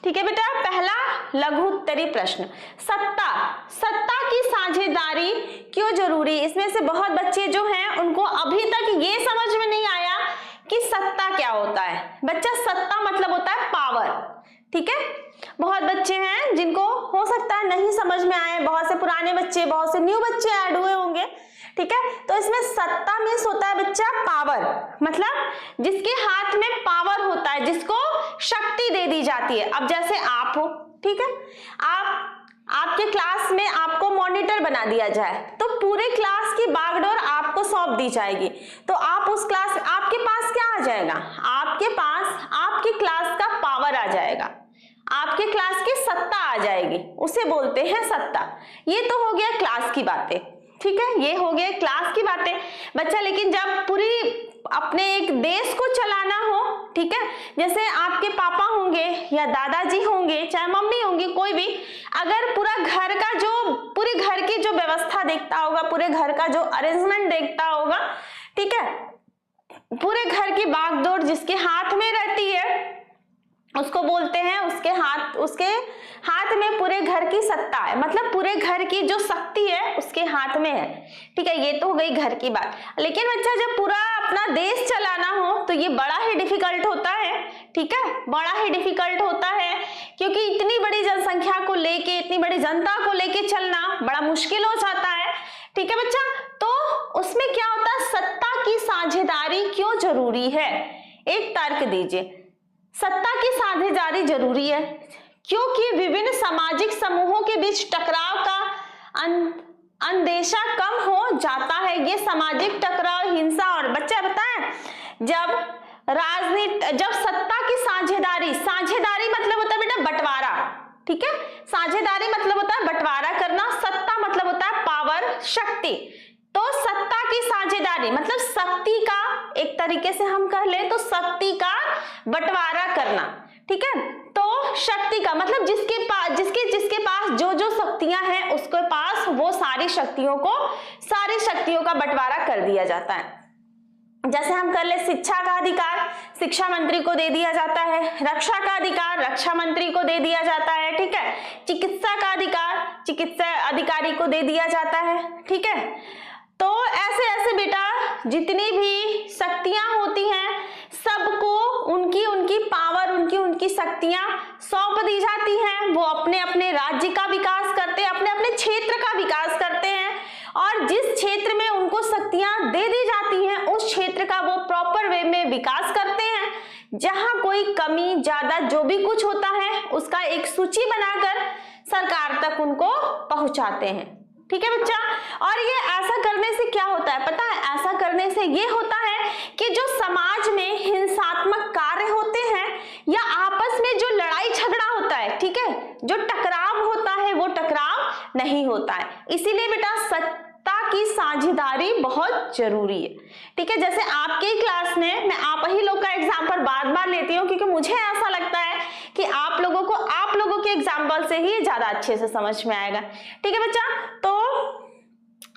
ठीक है बेटा। पहला लघु उत्तरी प्रश्न, सत्ता, सत्ता की साझेदारी क्यों जरूरी? इसमें से बहुत बच्चे जो हैं उनको अभी तक ये समझ में नहीं आया कि सत्ता क्या होता है। बच्चा सत्ता मतलब होता है पावर, ठीक है। बहुत बच्चे हैं जिनको हो सकता है नहीं समझ में आए, बहुत से पुराने बच्चे, बहुत से न्यू बच्चे ऐड हुए होंगे, ठीक है। तो इसमें सत्ता मीन्स होता है बच्चा पावर, मतलब जिसके हाथ में पावर होता है, जिसको शक्ति दे दी जाती है। अब जैसे आप हो, ठीक है, आपके क्लास में आपको मॉनिटर बना दिया जाए तो पूरे क्लास की बागडोर आपको सौंप दी जाएगी। तो आप उस क्लास, आपके पास क्या आ जाएगा? आपके पास आपकी क्लास का पावर आ जाएगा, आपके क्लास की सत्ता आ जाएगी, उसे बोलते हैं सत्ता। ये तो हो गया क्लास की बातें, ठीक है, ये हो गया क्लास की बातें बच्चा। लेकिन जब पूरी अपने एक देश को चलाना हो, ठीक है, जैसे आपके पापा होंगे या दादाजी होंगे, चाहे मम्मी होंगी, कोई भी, अगर पूरा घर का जो, पूरे घर की जो व्यवस्था देखता होगा, पूरे घर का जो अरेंजमेंट देखता होगा, ठीक है, पूरे घर की बागडोर जिसके हाथ में रहती है, उसको बोलते हैं उसके हाथ में पूरे घर की सत्ता है, मतलब पूरे घर की जो शक्ति है उसके हाथ में है। ठीक है, ये तो हो गई घर की बात। लेकिन बच्चा जब पूरा अपना देश चलाना हो तो ये बड़ा ही डिफिकल्ट होता है। ठीक है, बड़ा ही डिफिकल्ट होता है, क्योंकि इतनी बड़ी जनसंख्या को लेके, इतनी बड़ी जनता को लेके चलना बड़ा मुश्किल हो जाता है। ठीक है बच्चा, तो उसमें क्या होता है, सत्ता की साझेदारी क्यों जरूरी है? एक तर्क दीजिए। सत्ता की साझेदारी जरूरी है क्योंकि विभिन्न सामाजिक समूहों के बीच टकराव का अंदेशा कम हो जाता है। ये सामाजिक टकराव, हिंसा और बच्चा बताएं, जब सत्ता की साझेदारी मतलब होता है बेटा बंटवारा। ठीक है, साझेदारी मतलब होता है बंटवारा करना, सत्ता मतलब होता है पावर, शक्ति। तो सत्ता की साझेदारी मतलब शक्ति का, एक तरीके से हम कह ले तो शक्ति का बंटवारा करना। ठीक है, तो शक्ति का मतलब जिसके पास जो शक्तियां हैं उसके पास वो सारी शक्तियों का बंटवारा कर दिया जाता है। जैसे हम कर ले शिक्षा का अधिकार शिक्षा मंत्री को दे दिया जाता है, रक्षा का अधिकार रक्षा मंत्री को दे दिया जाता है। ठीक है, चिकित्सा का अधिकार चिकित्सा अधिकारी को दे दिया जाता है। ठीक है, तो ऐसे ऐसे बेटा जितनी भी शक्तियां होती हैं सबको उनकी पावर, उनकी शक्तियां सौंप दी जाती हैं। वो अपने अपने राज्य का विकास करते हैं, अपने अपने क्षेत्र का विकास करते हैं, और जिस क्षेत्र में उनको शक्तियां दे दी जाती हैं उस क्षेत्र का वो प्रॉपर वे में विकास करते हैं। जहां कोई कमी ज्यादा जो भी कुछ होता है उसका एक सूची बनाकर सरकार तक उनको पहुंचाते हैं। ठीक है बच्चा, और ये ऐसा करने से क्या होता है पता है? ऐसा करने से ये होता है कि जो समाज में हिंसात्मक कार्य होते हैं या आपस में जो लड़ाई झगड़ा होता है, ठीक है, जो टकराव होता है वो टकराव नहीं होता है। इसीलिए बेटा सत्ता की साझेदारी बहुत जरूरी है। ठीक है, जैसे आपके क्लास में मैं आप ही लोग का एग्जाम्पल बार लेती हूँ क्योंकि मुझे ऐसा लगता है कि आप लोगों के एग्जाम्पल से ही ज्यादा अच्छे से समझ में आएगा। ठीक है बच्चा, तो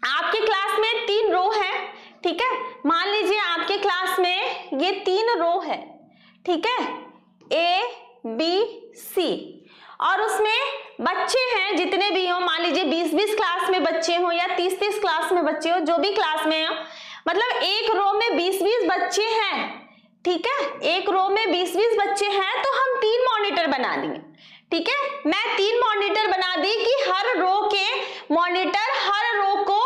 आपके क्लास में 3 रो है। ठीक है, मान लीजिए आपके क्लास में ये 3 रो है। ठीक है, A, B, C, और उसमें बच्चे हैं जितने भी हो, मान लीजिए 20-20 क्लास में बच्चे हो या 30-30 क्लास में बच्चे हो, जो भी क्लास में हो, मतलब एक रो में 20-20 बच्चे हैं। ठीक है, एक रो में 20-20 बच्चे हैं तो हम 3 मॉनिटर बना दिए। ठीक है, मैं 3 मॉनिटर बना दी कि हर रो के मॉनिटर हर रो को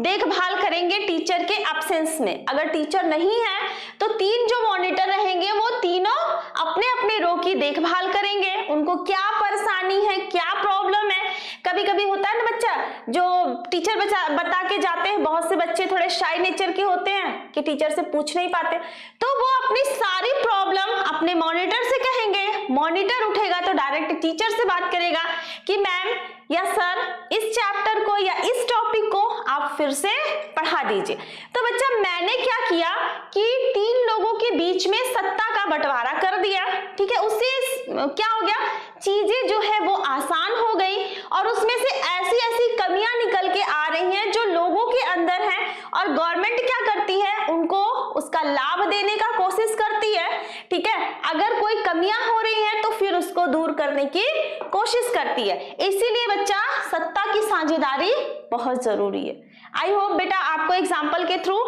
देखभाल करेंगे टीचर के एब्सेंस में। अगर टीचर नहीं है तो 3 जो मॉनिटर रहेंगे वो तीनों अपने अपने रो की देखभाल करेंगे। उनको क्या परेशानी है, क्या प्रॉब्लम है, कभी कभी होता है ना बच्चा जो टीचर बता के जाते हैं, बहुत से बच्चे थोड़े शाई नेचर के होते हैं कि टीचर से पूछ नहीं पाते, तो वो अपनी सारी प्रॉब्लम अपने मॉनिटर से कहेंगे। मॉनिटर उठेगा तो डायरेक्ट टीचर से बात करेगा कि मैम या सर इस चैप्टर को या इस टॉपिक को आप फिर से पढ़ा दीजिए। तो बच्चा मैंने क्या किया कि 3 लोगों के बीच में सत्ता का बंटवारा कर दिया। ठीक है, उससे क्या हो गया, चीजें जो है वो आसान हो गई और उसमें से ऐसी ऐसी कमियां निकल के आ रही हैं जो लोगों के अंदर हैं, और गवर्नमेंट क्या करती है, उनको उसका लाभ देने का कोशिश करती है। ठीक है, अगर कोई कमियां हो रही हैं तो फिर उसको दूर करने की कोशिश करती है। इसीलिए बच्चा सत्ता की साझेदारी बहुत जरूरी है। आई होप बेटा आपको एग्जाम्पल के थ्रू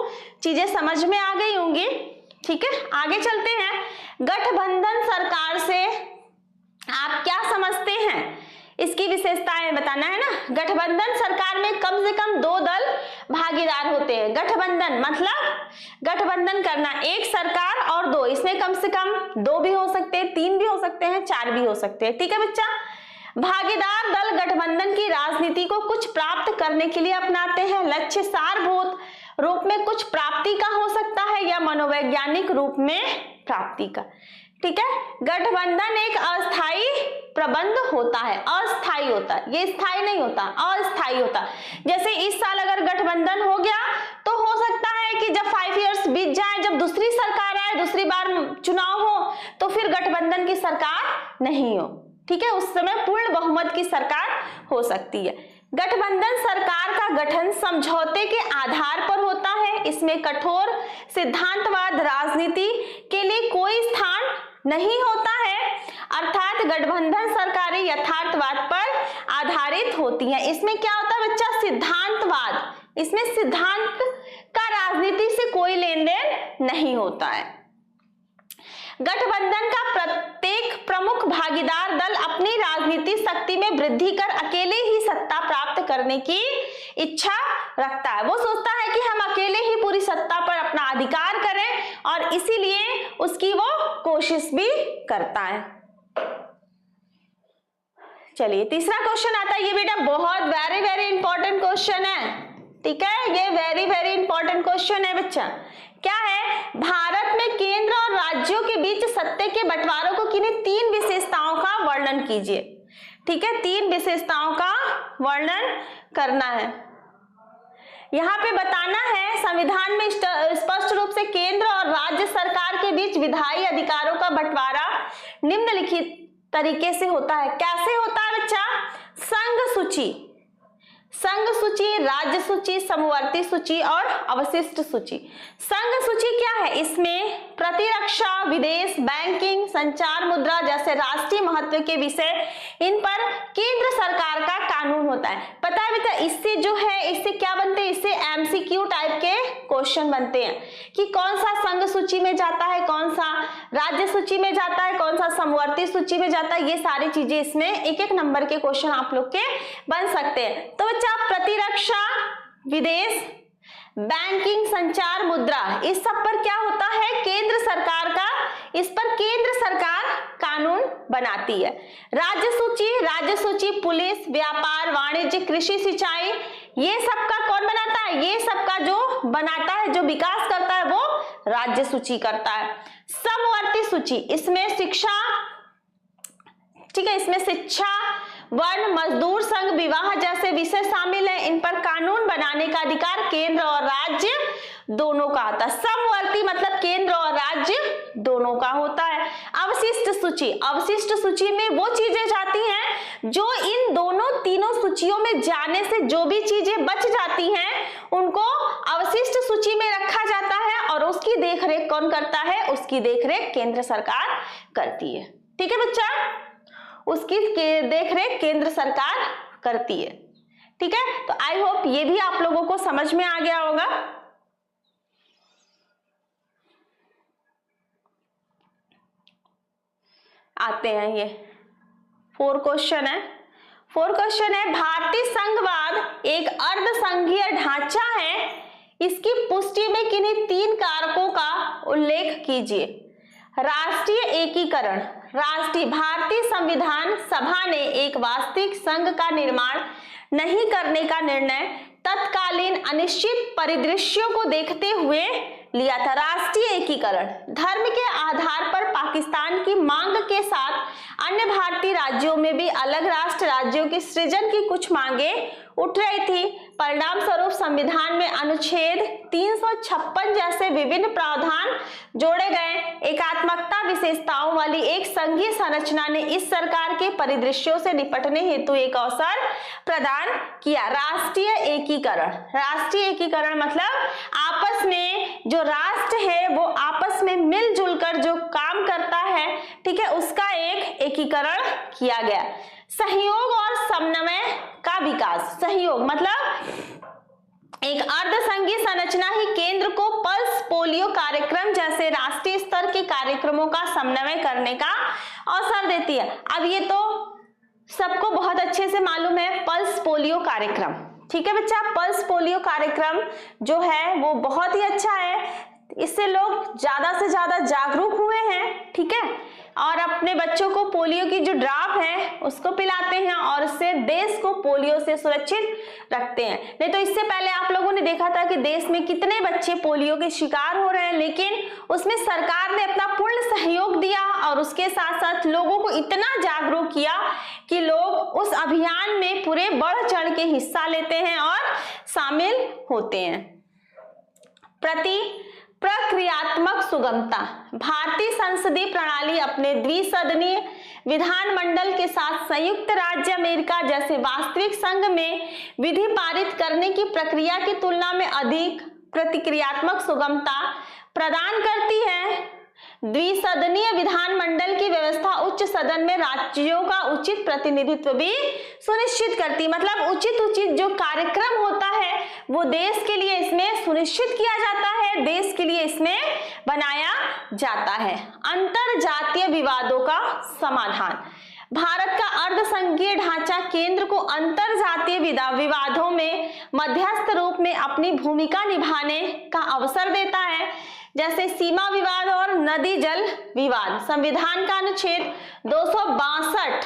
चीजें समझ में आ गई होंगी। ठीक है, आगे चलते हैं। गठबंधन सरकार से आप क्या समझते हैं, इसकी विशेषताएं बताना है ना। गठबंधन सरकार में कम से कम 2 दल भागीदार होते हैं। गठबंधन मतलब गठबंधन करना, एक सरकार और 2, इसमें कम से कम 2 भी हो सकते हैं, 3 भी हो सकते हैं, 4 भी हो सकते हैं। ठीक है बच्चा, भागीदार दल गठबंधन की राजनीति को कुछ प्राप्त करने के लिए अपनाते हैं। लक्ष्य सारभूत रूप में कुछ प्राप्ति का हो सकता है या मनोवैज्ञानिक रूप में प्राप्ति का। ठीक है, गठबंधन एक अस्थायी प्रबंध होता है, अस्थायी होता है, ये स्थायी नहीं होता, अस्थायी होता। जैसे इस साल अगर गठबंधन हो गया तो हो सकता है कि जब 5 इयर्स बीत जाए, जब दूसरी सरकार आए, दूसरी बार चुनाव हो, तो फिर गठबंधन की सरकार नहीं हो। ठीक है, उस समय पूर्ण बहुमत की सरकार हो सकती है। गठबंधन सरकार का गठन समझौते के आधार पर होता है। इसमें कठोर सिद्धांतवाद राजनीति के लिए कोई स्थान नहीं होता है। अर्थात गठबंधन सरकारें यथार्थवाद पर आधारित होती हैं। इसमें क्या होता है बच्चा, सिद्धांतवाद, इसमें सिद्धांत का राजनीति से कोई लेन देन नहीं होता है। गठबंधन का प्रत्येक प्रमुख भागीदार दल अपनी राजनीतिक शक्ति में वृद्धि कर अकेले ही सत्ता प्राप्त करने की इच्छा रखता है। वो सोचता है कि हम अकेले ही पूरी सत्ता पर अपना अधिकार करें और इसीलिए उसकी वो कोशिश भी करता है। चलिए तीसरा क्वेश्चन आता है, ये बेटा बहुत वेरी इंपॉर्टेंट क्वेश्चन है, ठीक है, ये वेरी इंपॉर्टेंट क्वेश्चन है बच्चा। क्या है, भारत में केंद्र और राज्यों के बीच सत्ता के बंटवारे को किन्हीं 3 विशेषताओं का वर्णन कीजिए। ठीक है, 3 विशेषताओं का वर्णन करना है। यहाँ पे बताना है संविधान में स्पष्ट रूप से केंद्र और राज्य सरकार के बीच विधायी अधिकारों का बंटवारा निम्नलिखित तरीके से होता है। कैसे होता है बच्चा, संघ सूची, राज्य सूची, समवर्ती सूची और अवशिष्ट सूची। संघ सूची क्या है, इसमें प्रतिरक्षा, विदेश, बैंकिंग, संचार, मुद्रा जैसे राष्ट्रीय महत्व के विषय, इन पर केंद्र सरकार का कानून होता है। पता है बेटा, इससे जो है इससे क्या बनते हैं, इससे एमसीक्यू टाइप के क्वेश्चन बनते हैं कि कौन सा संघ सूची में जाता है, कौन सा राज्य सूची में जाता है, कौन सा समवर्ती सूची में जाता है। ये सारी चीजें इसमें एक नंबर के क्वेश्चन आप लोग के बन सकते हैं। तो बच्चा प्रतिरक्षा, विदेश, बैंकिंग, संचार, मुद्रा, इस सब पर क्या होता है, केंद्र सरकार का, इस पर केंद्र सरकार कानून बनाती है। राज्य सूची पुलिस, व्यापार, वाणिज्य, कृषि, सिंचाई, ये सब का कौन बनाता है, ये सब का जो बनाता है, जो विकास करता है वो राज्य सूची करता है। समवर्ती सूची, इसमें शिक्षा, ठीक है, इसमें शिक्षा, वर्ण, मजदूर संघ, विवाह जैसे विषय शामिल हैं। इन पर कानून बनाने का अधिकार केंद्र और राज्य दोनों का होता है। समवर्ती मतलब केंद्र और राज्य दोनों का होता है। अवशिष्ट सूची में वो चीजें जाती हैं जो इन दोनों तीनों सूचियों में जाने से जो भी चीजें बच जाती हैं उनको अवशिष्ट सूची में रखा जाता है और उसकी देखरेख कौन करता है, उसकी देखरेख केंद्र सरकार करती है। ठीक है बच्चा, उसकी देखरेख केंद्र सरकार करती है। ठीक है, तो आई होप ये भी आप लोगों को समझ में आ गया होगा। आते हैं, ये 4 क्वेश्चन है। भारतीय संघवाद एक अर्ध संघीय ढांचा है, इसकी पुष्टि में किन्हीं 3 कारकों का उल्लेख कीजिए। राष्ट्रीय एकीकरण, भारतीय संविधान सभा ने एक वास्तविक संघ का निर्माण नहीं करने का निर्णय तत्कालीन अनिश्चित परिदृश्यों को देखते हुए लिया था। राष्ट्रीय एकीकरण, धर्म के आधार पर पाकिस्तान की मांग के साथ अन्य भारतीय राज्यों में भी अलग राष्ट्र राज्यों के सृजन की कुछ मांगे उठ रही थी। परिणाम स्वरूप संविधान में अनुच्छेद 356 जैसे विभिन्न प्रावधान जोड़े गए। एकात्मकता विशेषताओं वाली एक संघीय संरचना ने इस सरकार के परिदृश्यों से निपटने हेतु एक अवसर प्रदान किया। राष्ट्रीय एकीकरण मतलब आपस में जो राष्ट्र है वो आपस में मिलजुल कर जो काम करता है, ठीक है, उसका एक एकीकरण किया गया। सहयोग और समन्वय का विकास, सहयोग मतलब एक अर्ध संघीय संरचना ही केंद्र को पल्स पोलियो कार्यक्रम जैसे राष्ट्रीय स्तर के कार्यक्रमों का समन्वय करने का अवसर देती है। अब ये तो सबको बहुत अच्छे से मालूम है, पल्स पोलियो कार्यक्रम, ठीक है बच्चा। पल्स पोलियो कार्यक्रम जो है वो बहुत ही अच्छा है, इससे लोग ज्यादा से ज्यादा जागरूक हुए हैं, ठीक है, और अपने बच्चों को पोलियो की जो ड्रॉप है उसको पिलाते हैं और इससे देश को पोलियो से सुरक्षित रखते हैं। नहीं तो इससे पहले आप लोगों ने देखा था कि देश में कितने बच्चे पोलियो के शिकार हो रहे हैं, लेकिन उसमें सरकार ने अपना पूर्ण सहयोग दिया और उसके साथ साथ लोगों को इतना जागरूक किया कि लोग उस अभियान में पूरे बढ़ चढ़ के हिस्सा लेते हैं और शामिल होते हैं। प्रक्रियात्मक सुगमता, भारतीय संसदीय प्रणाली अपने द्विसदनीय विधानमंडल के साथ संयुक्त राज्य अमेरिका जैसे वास्तविक संघ में विधि पारित करने की प्रक्रिया की तुलना में अधिक प्रतिक्रियात्मक सुगमता प्रदान करती है। द्विसदनीय विधानमंडल की व्यवस्था उच्च सदन में राज्यों का उचित प्रतिनिधित्व भी सुनिश्चित करती। मतलब उचित जो कार्यक्रम होता है वो देश के लिए इसमें सुनिश्चित किया जाता है, देश के लिए इसमें बनाया जाता है। अंतर जातीय विवादों का समाधान। भारत का अर्धसंघीय ढांचा केंद्र को अंतर जातीय विवादों में मध्यस्थ रूप में अपनी भूमिका निभाने का अवसर देता है, जैसे सीमा विवाद और नदी जल विवाद। संविधान का अनुच्छेद 262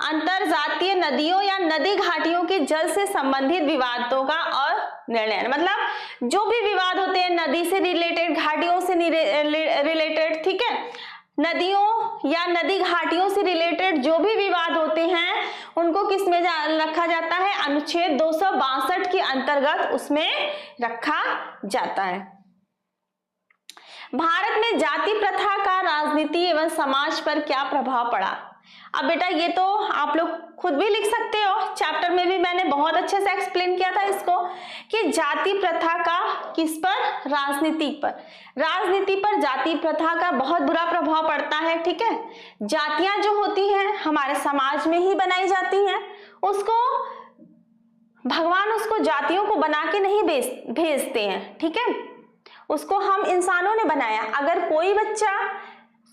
अंतर जातीय नदियों या नदी घाटियों के जल से संबंधित विवादों का और निर्णय, मतलब जो भी विवाद होते हैं नदी से रिलेटेड, घाटियों से रिलेटेड, ठीक है, नदियों या नदी घाटियों से रिलेटेड जो भी विवाद होते हैं उनको किस में रखा जाता है, अनुच्छेद 262 के अंतर्गत उसमें रखा जाता है। भारत में जाति प्रथा का राजनीति एवं समाज पर क्या प्रभाव पड़ा। अब बेटा ये तो आप लोग खुद भी लिख सकते हो, चैप्टर में भी मैंने बहुत अच्छे से एक्सप्लेन किया था इसको कि जाति प्रथा का किस पर, राजनीति पर जाति प्रथा का बहुत बुरा प्रभाव पड़ता है। ठीक है, जातियां जो होती हैं हमारे समाज में ही बनाई जाती हैं, उसको भगवान उसको जातियों को बना के नहीं भेजते हैं, ठीक है, उसको हम इंसानों ने बनाया। अगर कोई बच्चा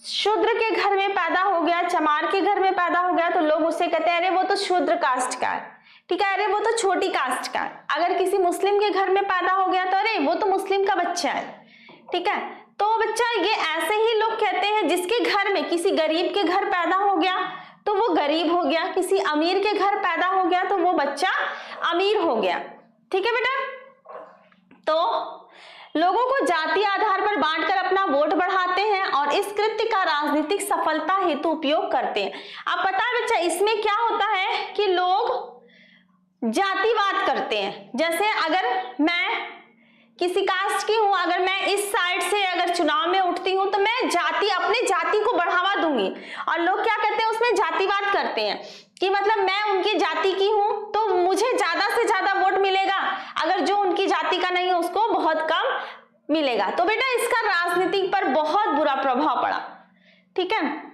शूद्र के घर में पैदा हो गया, चमार के घर में पैदा हो गया, तो लोग उससे कहते हैं अरे वो तो शूद्र कास्ट का है, ठीक है, अरे वो तो छोटी कास्ट का है। अगर किसी मुस्लिम के घर में पैदा हो गया तो अरे वो तो मुस्लिम का बच्चा है, ठीक है। तो बच्चा ये ऐसे ही लोग कहते हैं, जिसके घर में किसी गरीब के घर पैदा हो गया तो वो गरीब हो गया, किसी अमीर के घर पैदा हो गया तो वो बच्चा अमीर हो गया, ठीक है बेटा। तो लोगों को जाति आधार पर बांटकर अपना वोट बढ़ाते हैं और इस कृत्य का राजनीतिक सफलता हेतु उपयोग करते हैं। अब पता है बच्चा इसमें क्या होता है कि लोग जातिवाद करते हैं। जैसे अगर मैं किसी कास्ट की हूं, अगर मैं इस साइड से अगर चुनाव में उठती हूं तो मैं अपनी जाति को बढ़ावा दूंगी, और लोग क्या करते हैं उसमें जातिवाद करते हैं कि मतलब मैं उनकी जाति की हूं तो मुझे ज्यादा से ज्यादा वोट मिलेगा, अगर जो उनकी जाति का नहीं है उसको बहुत कम मिलेगा। तो बेटा इसका राजनीति पर बहुत बुरा प्रभाव पड़ा, ठीक है।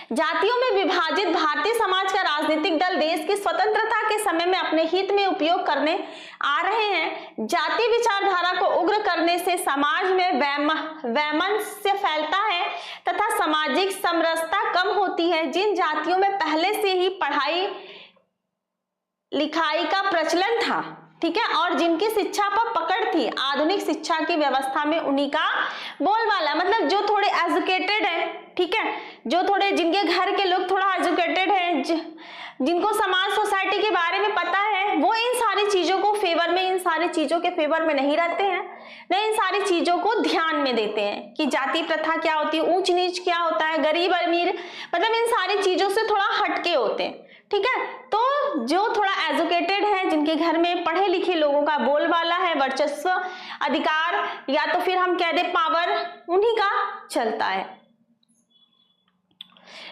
जातियों में विभाजित भारतीय समाज का राजनीतिक दल देश की स्वतंत्रता के समय में अपने हित में उपयोग करने आ रहे हैं। जाति विचारधारा को उग्र करने से समाज में वैमनस्य फैलता है तथा सामाजिक समरसता कम होती है। जिन जातियों में पहले से ही पढ़ाई लिखाई का प्रचलन था, ठीक है, और जिनकी शिक्षा पर पकड़ थी, आधुनिक शिक्षा की व्यवस्था में उन्हीं का बोलबाला, मतलब जो थोड़े एजुकेटेड है, ठीक है, जो थोड़े जिनके घर के लोग थोड़ा एजुकेटेड हैं, जिनको समाज सोसाइटी के बारे में पता है, वो इन सारी चीजों को फेवर में, इन सारी चीजों के फेवर में नहीं रहते हैं, नहीं इन सारी चीजों को ध्यान में देते हैं कि जाति प्रथा क्या होती है, ऊंच नीच क्या होता है, गरीब अमीर, मतलब इन सारी चीजों से थोड़ा हटके होते हैं, ठीक है। तो जो थोड़ा एजुकेटेड है, जिनके घर में पढ़े लिखे लोगों का बोलबाला है, वर्चस्व, अधिकार, या तो फिर हम कह दे पावर, उन्हीं का चलता है।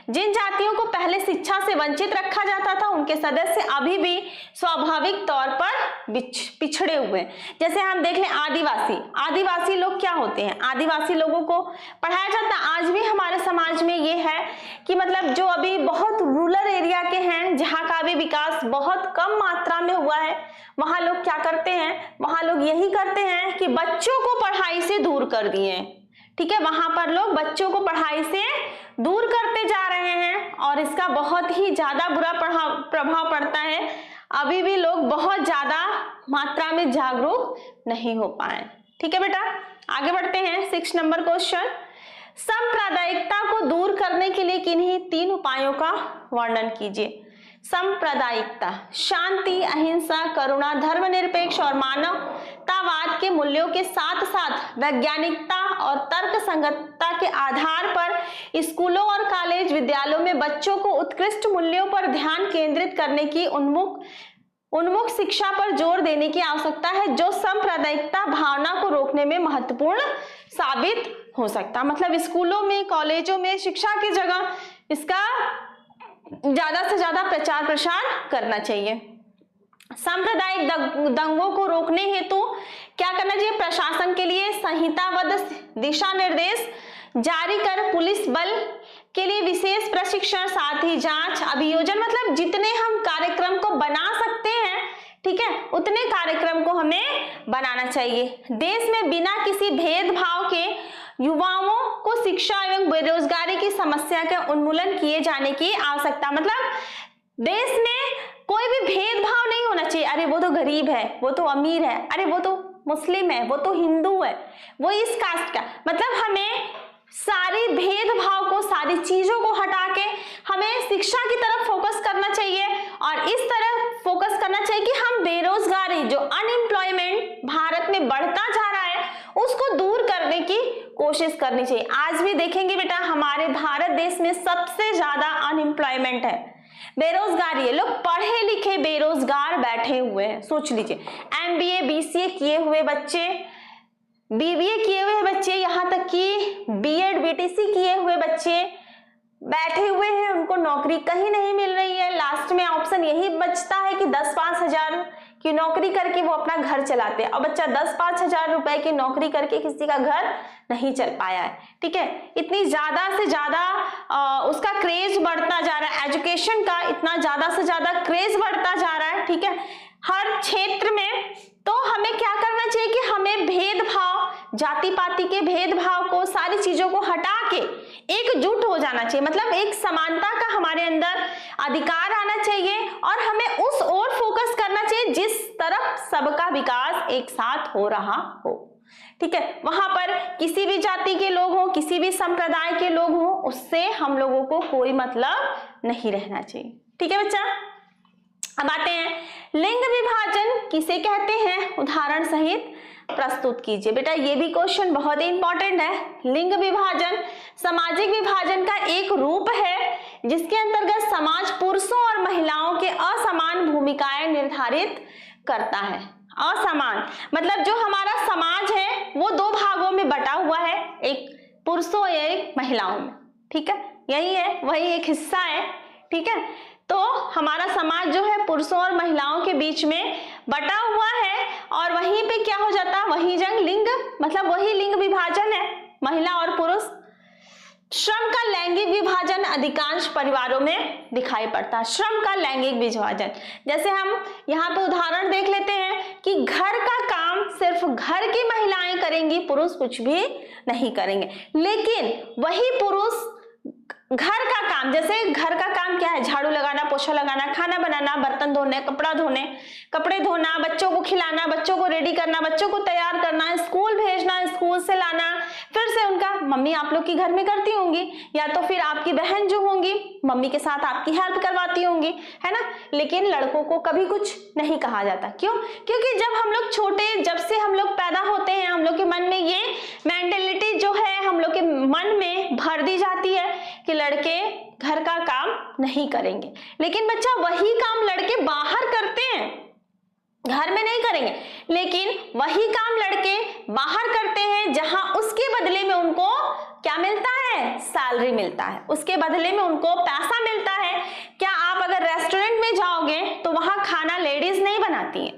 जिन जातियों को पहले शिक्षा से वंचित रखा जाता था उनके सदस्य अभी भी स्वाभाविक तौर पर पिछड़े हुए। जैसे हम देख लें आदिवासी लोग क्या होते हैं, आदिवासी लोगों को पढ़ाया जाता है। आज भी हमारे समाज में ये है कि मतलब जो अभी बहुत रूरल एरिया के हैं, जहाँ का अभी विकास बहुत कम मात्रा में हुआ है, वहां लोग क्या करते हैं, वहां लोग यही करते हैं कि बच्चों को पढ़ाई से दूर कर दिए, ठीक है, वहां पर लोग बच्चों को पढ़ाई से दूर करते जा रहे हैं और इसका बहुत ही ज्यादा बुरा प्रभाव पड़ता है। अभी भी लोग बहुत ज्यादा मात्रा में जागरूक नहीं हो पाए, ठीक है बेटा। आगे बढ़ते हैं, 6 नंबर क्वेश्चन। सांप्रदायिकता को दूर करने के लिए किन्हीं 3 उपायों का वर्णन कीजिए। सांप्रदायिकता शांति, अहिंसा, करुणा, धर्मनिरपेक्ष और मानवतावाद के मूल्यों के साथ साथ वैज्ञानिकता और तर्क संगतता के आधार पर स्कूलों और कॉलेज विद्यालयों में बच्चों को उत्कृष्ट मूल्यों पर ध्यान केंद्रित करने की उन्मुख शिक्षा पर जोर देने की आवश्यकता है, जो सांप्रदायिकता भावना को रोकने में महत्वपूर्ण साबित हो सकता है। मतलब स्कूलों में, कॉलेजों में शिक्षा की जगह इसका ज्यादा से ज्यादा प्रचार प्रसार करना चाहिए। सांप्रदायिक दंगों को रोकने हेतु क्या करना चाहिए, प्रशासन के लिए संहिताबद्ध दिशा निर्देश जारी कर पुलिस बल के लिए विशेष प्रशिक्षण, साथ ही जांच अभियोजन, मतलब जितने हम कार्यक्रम को बना सकते हैं, ठीक है, उतने कार्यक्रम को हमें बनाना चाहिए। देश में बिना किसी भेदभाव के युवाओं को शिक्षा एवं बेरोजगारी की समस्या का उन्मूलन किए जाने की आवश्यकता, मतलब देश में कोई भी भेदभाव नहीं होना चाहिए। अरे वो तो गरीब है, वो तो अमीर है, अरे वो तो मुस्लिम है, वो तो हिंदू है, वो इस कास्ट का, मतलब हमें सारी भेदभाव को, सारी चीजों को हटा के हमें शिक्षा की तरफ फोकस करना चाहिए और इस तरह फोकस करना चाहिए कि हम बेरोजगारी, जो अनएम्प्लॉयमेंट भारत में बढ़ता जा रहा है, उसको दूर करने की कोशिश करनी चाहिए। आज भी देखेंगे बेटा, हमारे भारत देश में सबसे ज्यादा अनएम्प्लॉयमेंट है, बेरोजगारी है, लोग पढ़े लिखे बेरोजगार बैठे हुए हैं। सोच लीजिए, MBA BCA किए हुए बच्चे, BBA किए हुए बच्चे, यहाँ तक कि B.Ed BTC किए हुए बच्चे बैठे हुए हैं, उनको नौकरी कहीं नहीं मिल रही है। लास्ट में ऑप्शन यही बचता है कि 10-5 हजार की नौकरी करके वो अपना घर चलाते हैं, और बच्चा 10-5 हजार रुपए की नौकरी करके किसी का घर नहीं चल पाया है, ठीक है। इतनी ज्यादा से ज्यादा उसका क्रेज बढ़ता जा रहा है, एजुकेशन का इतना ज्यादा से ज्यादा क्रेज बढ़ता जा रहा है, ठीक है, हर क्षेत्र में। तो हमें क्या करना चाहिए कि हमें भेदभाव, जाति पाति के भेदभाव को, सारी चीजों को हटा के एकजुट हो जाना चाहिए, मतलब एक समानता का हमारे अंदर अधिकार आना चाहिए और हमें उस ओर फोकस करना चाहिए जिस तरफ सबका विकास एक साथ हो रहा हो, ठीक है। वहां पर किसी भी जाति के लोग हो, किसी भी संप्रदाय के लोग हो, उससे हम लोगों को कोई मतलब नहीं रहना चाहिए, ठीक है बच्चा। अब आते हैं, लिंग विभाजन किसे कहते हैं, उदाहरण सहित प्रस्तुत कीजिए। बेटा ये भी क्वेश्चन बहुत ही इंपॉर्टेंट है। लिंग विभाजन सामाजिक विभाजन का एक रूप है जिसके अंतर्गत समाज पुरुषों और महिलाओं के असमान भूमिकाएं निर्धारित करता है। असमान मतलब जो हमारा समाज है वो दो भागों में बटा हुआ है, एक पुरुषों या एक महिलाओं में, ठीक है, यही है, वही एक हिस्सा है, ठीक है। तो हमारा समाज जो है पुरुषों और महिलाओं के बीच में बटा हुआ है और वहीं पे क्या हो जाता है, वही जंग लिंग, मतलब वही लिंग विभाजन है, महिला और पुरुष। श्रम का लैंगिक विभाजन अधिकांश परिवारों में दिखाई पड़ता है। श्रम का लैंगिक विभाजन, जैसे हम यहाँ पे उदाहरण देख लेते हैं कि घर का काम सिर्फ घर की महिलाएं करेंगी, पुरुष कुछ भी नहीं करेंगे। लेकिन वही पुरुष घर का काम, जैसे घर का काम क्या है, झाड़ू लगाना, पोछा लगाना, खाना बनाना, बर्तन धोने, कपड़े धोना, बच्चों को खिलाना, बच्चों को रेडी करना, बच्चों को तैयार करना, स्कूल भेजना, स्कूल से लाना, फिर से उनका, मम्मी आप लोग की घर में करती होंगी, या तो फिर आपकी बहन जो होंगी मम्मी के साथ आपकी हेल्प करवाती होंगी, है ना। लेकिन लड़कों को कभी कुछ नहीं कहा जाता, क्यों? क्योंकि जब हम लोग छोटे, जब से हम लोग पैदा होते हैं, हम लोग के मन में ये मेंटेलिटी जो है हम लोग के मन में भर दी जाती है कि लड़के घर का काम नहीं करेंगे। लेकिन बच्चा वही काम लड़के बाहर करते हैं, घर में नहीं करेंगे, लेकिन वही काम लड़के बाहर करते हैं जहां उसके बदले में उनको क्या मिलता है, सैलरी मिलता है, उसके बदले में उनको पैसा मिलता है। क्या आप अगर रेस्टोरेंट में जाओगे तो वहां खाना लेडीज नहीं बनाती है,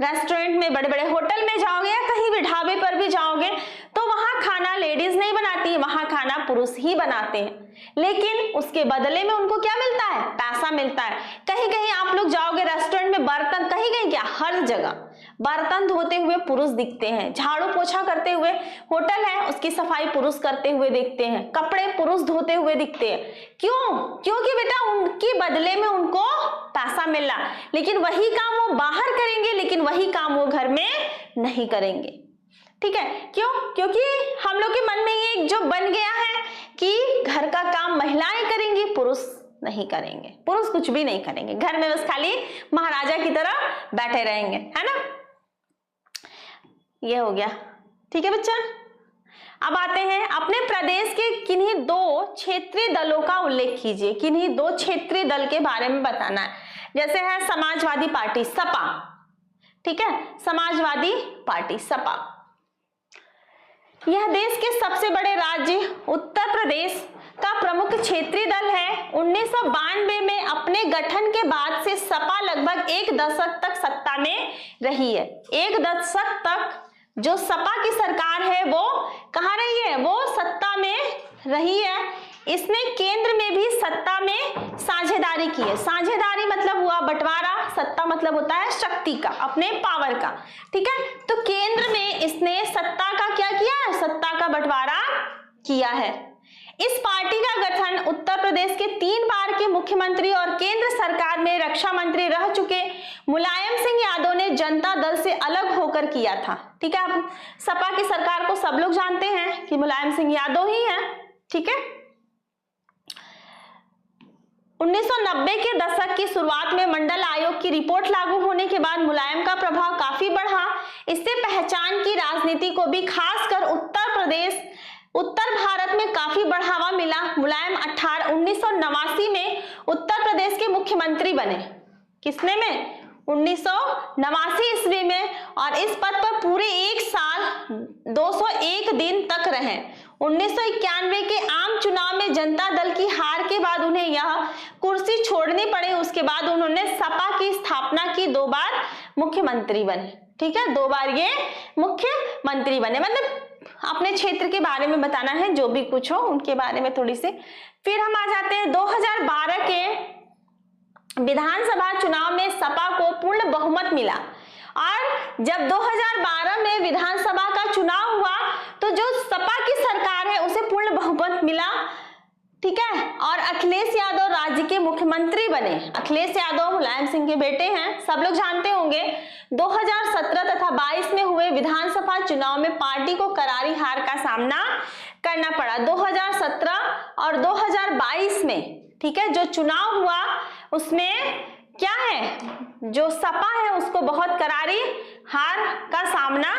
रेस्टोरेंट में, बड़े बड़े होटल में जाओगे या कहीं भी ढाबे पर भी जाओगे तो वहां खाना लेडीज नहीं बनाती, वहां खाना पुरुष ही बनाते हैं। लेकिन उसके बदले में उनको क्या मिलता है, पैसा मिलता है। कहीं कहीं आप लोग जाओगे रेस्टोरेंट में, बर्तन, कहीं कहीं क्या, हर जगह बर्तन धोते हुए पुरुष दिखते हैं, झाड़ू पोछा करते हुए, होटल है उसकी सफाई पुरुष करते हुए दिखते हैं, कपड़े पुरुष धोते हुए दिखते हैं। क्यों? क्योंकि बेटा उनके बदले में उनको पैसा मिल रहा, लेकिन वही काम वो बाहर करेंगे, लेकिन वही काम वो घर में नहीं करेंगे, ठीक है। क्यों? क्योंकि हम लोग के मन में ये जो बन गया है कि घर का काम महिलाएं करेंगी, पुरुष नहीं करेंगे, पुरुष कुछ भी नहीं करेंगे, घर में बस खाली महाराजा की तरह बैठे रहेंगे, है ना। ये हो गया, ठीक है बच्चा। अब आते हैं, अपने प्रदेश के किन्हीं दो क्षेत्रीय दलों का उल्लेख कीजिए। किन्हीं दो क्षेत्रीय दल के बारे में बताना है, जैसे है समाजवादी पार्टी सपा, ठीक है, समाजवादी पार्टी सपा। यह देश के सबसे बड़े राज्य उत्तर प्रदेश का प्रमुख क्षेत्रीय दल है। 1992 में अपने गठन के बाद से सपा लगभग एक दशक तक सत्ता में रही है। एक दशक तक जो सपा की सरकार है वो कहाँ रही है, वो सत्ता में रही है, इसने केंद्र में भी सत्ता में साझेदारी की है। साझेदारी मतलब हुआ बंटवारा, सत्ता मतलब होता है शक्ति का, अपने पावर का, ठीक है। तो केंद्र में इसने सत्ता का क्या किया है, सत्ता का बंटवारा किया है। इस पार्टी का गठन उत्तर प्रदेश के 3 बार के मुख्यमंत्री और केंद्र सरकार में रक्षा मंत्री रह चुके मुलायम सिंह यादव ने जनता दल से अलग होकर किया था, ठीक है। अब सपा की सरकार को सब लोग जानते हैं कि मुलायम सिंह यादव ही है, ठीक है। 1990 के दशक की शुरुआत में मंडल आयोग की रिपोर्ट लागू होने के बाद मुलायम का प्रभाव काफी बढ़ा। इससे पहचान की राजनीति को भी खासकर उत्तर भारत में काफी बढ़ावा मिला। मुलायम 1989 में उत्तर प्रदेश के मुख्यमंत्री बने। किसने में? 1989 ईस्वी में, और इस पद पर पूरे 1 साल 201 दिन तक रहे। 1991 के आम चुनाव में जनता दल की हार के बाद उन्हें यह कुर्सी छोड़नी पड़ी। उसके बाद उन्होंने सपा की स्थापना की, 2 बार मुख्यमंत्री बने, ठीक है। 2 बार ये मुख्यमंत्री बने, मतलब अपने क्षेत्र के बारे में बताना है, जो भी कुछ हो उनके बारे में थोड़ी सी। फिर हम आ जाते हैं 2012 के विधानसभा चुनाव में सपा को पूर्ण बहुमत मिला, और जब 2012 में विधानसभा का चुनाव हुआ तो जो सपा की सरकार है उसे पूर्ण बहुमत मिला, ठीक है। और अखिलेश यादव राज्य के मुख्यमंत्री बने। अखिलेश यादव मुलायम सिंह के बेटे हैं, सब लोग जानते होंगे। 2017 तथा 22 में हुए विधानसभा चुनाव में पार्टी को करारी हार का सामना करना पड़ा। 2017 और 2022 में, ठीक है, जो चुनाव हुआ उसमें क्या है, जो सपा है उसको बहुत करारी हार का सामना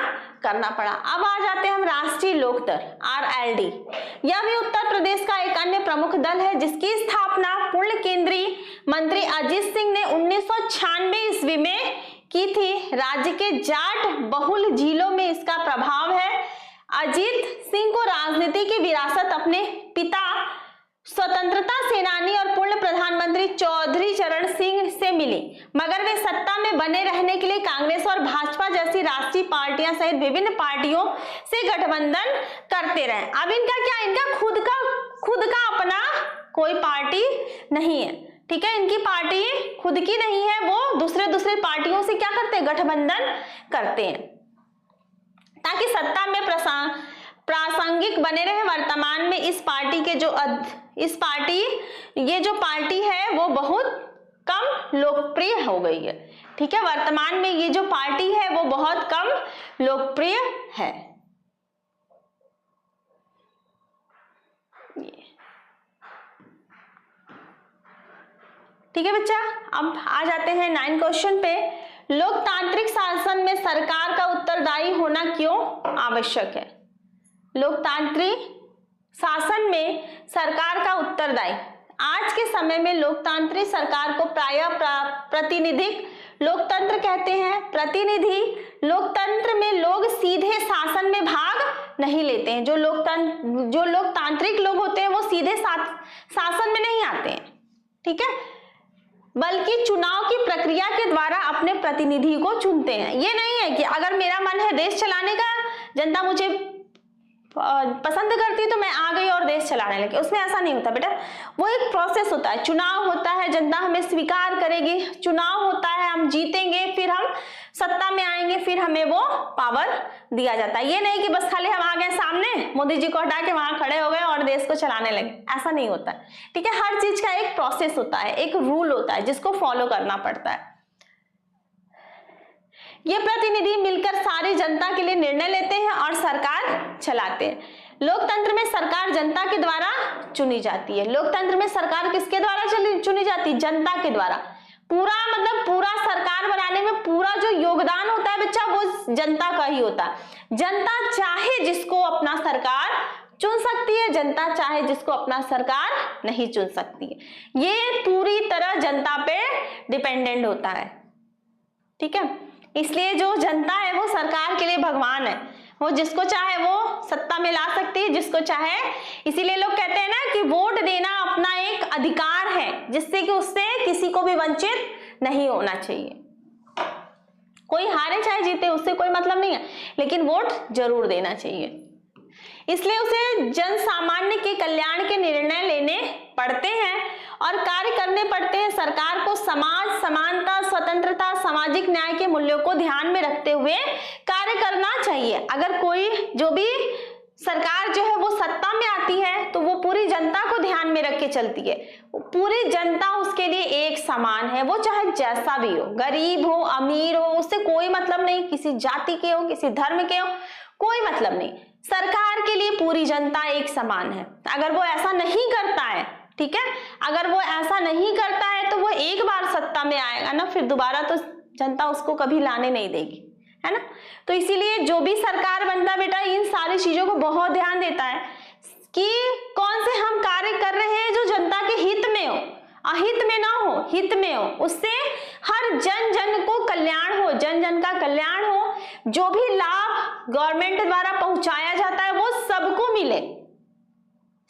करना पड़ा। अब आ जाते हैं हम राष्ट्रीय लोकदल RLD। यह भी उत्तर प्रदेश का एक अन्य प्रमुख दल है, जिसकी स्थापना पूर्व केंद्रीय मंत्री अजीत सिंह ने 1996 ईस्वी में की थी। राज्य के जाट बहुल जिलों में इसका प्रभाव है। अजीत सिंह को राजनीति की विरासत अपने पिता स्वतंत्रता सेनानी और पूर्व प्रधानमंत्री चौधरी चरण सिंह से मिली, मगर वे सत्ता में बने रहने के लिए कांग्रेस और भाजपा जैसी राष्ट्रीय पार्टियां सहित विभिन्न पार्टियों से गठबंधन करते रहे। अब इनका क्या, इनका खुद का अपना कोई पार्टी नहीं है, ठीक है। इनकी पार्टी खुद की नहीं है, वो दूसरे पार्टियों से क्या करते हैं, गठबंधन करते हैं, ताकि सत्ता में प्रासंगिक बने रहे। वर्तमान में ये जो पार्टी है वो बहुत कम लोकप्रिय हो गई है, ठीक है। वर्तमान में ये जो पार्टी है वो बहुत कम लोकप्रिय है। ठीक है बच्चा, अब आ जाते हैं 9 क्वेश्चन पे। लोकतांत्रिक शासन में सरकार का उत्तरदायी होना क्यों आवश्यक है? लोकतांत्रिक शासन में सरकार का उत्तरदायी, आज के समय में लोकतांत्रिक सरकार को प्रायः प्रतिनिधिक लोकतंत्र कहते हैं। प्रतिनिधि लोकतंत्र में लोग सीधे शासन में भाग नहीं लेते हैं। जो लोकतांत्रिक लोग होते हैं वो सीधे शासन में नहीं आते हैं, ठीक है, बल्कि चुनाव की प्रक्रिया के द्वारा अपने प्रतिनिधि को चुनते हैं। ये नहीं है कि अगर मेरा मन है देश चलाने का, जनता मुझे पसंद करती तो मैं आ गई और देश चलाने लगी, उसमें ऐसा नहीं होता बेटा। वो एक प्रोसेस होता है, चुनाव होता है, जनता हमें स्वीकार करेगी, चुनाव होता है, हम जीतेंगे, फिर हम सत्ता में आएंगे, फिर हमें वो पावर दिया जाता है। ये नहीं कि बस खाली हम आ गए सामने, मोदी जी को हटा के वहां खड़े हो गए और देश को चलाने लगे, ऐसा नहीं होता है, ठीक है। हर चीज का एक प्रोसेस होता है, एक रूल होता है जिसको फॉलो करना पड़ता है। ये प्रतिनिधि मिलकर सारी जनता के लिए निर्णय लेते हैं और सरकार चलाते हैं। लोकतंत्र में सरकार जनता के द्वारा चुनी जाती है। लोकतंत्र में सरकार किसके द्वारा चुनी जाती है? जनता के द्वारा। पूरा सरकार बनाने में पूरा जो योगदान होता है बच्चा, वो जनता का ही होता है। जनता चाहे जिसको अपना सरकार चुन सकती है, जनता चाहे जिसको अपना सरकार नहीं चुन सकती है। ये पूरी तरह जनता पे डिपेंडेंट होता है, ठीक है। इसलिए जो जनता है वो सरकार के लिए भगवान है, वो जिसको चाहे वो सत्ता में ला सकती है, जिसको चाहे। इसीलिए लोग कहते हैं ना कि वोट देना अपना एक अधिकार है, जिससे कि उससे किसी को भी वंचित नहीं होना चाहिए। कोई हारे चाहे जीते उससे कोई मतलब नहीं है, लेकिन वोट जरूर देना चाहिए। इसलिए उसे जन सामान्य के कल्याण के निर्णय लेने पड़ते हैं और कार्य करने पड़ते हैं। सरकार को समाज, समानता, स्वतंत्रता, सामाजिक न्याय के मूल्यों को ध्यान में रखते हुए कार्य करना चाहिए। अगर कोई जो भी सरकार जो है वो सत्ता में आती है तो वो पूरी जनता को ध्यान में रख के चलती है। पूरी जनता उसके लिए एक समान है, वो चाहे जैसा भी हो, गरीब हो, अमीर हो, उससे कोई मतलब नहीं, किसी जाति के हो, किसी धर्म के हो, कोई मतलब नहीं। सरकार के लिए पूरी जनता एक समान है। अगर वो ऐसा नहीं करता है, ठीक है, अगर वो ऐसा नहीं करता है तो वो एक बार सत्ता में आएगा ना, फिर दोबारा तो जनता उसको कभी लाने नहीं देगी, है ना। तो इसीलिए जो भी सरकार बनता बेटा इन सारी चीजों को बहुत ध्यान देता है कि कौन से हम कार्य कर रहे हैं जो जनता के हित में हो, अहित में ना हो, हित में हो, उससे हर जन जन को कल्याण हो, जन जन का कल्याण हो, जो भी लाभ गवर्नमेंट द्वारा पहुंचाया जाता है वो सबको मिले,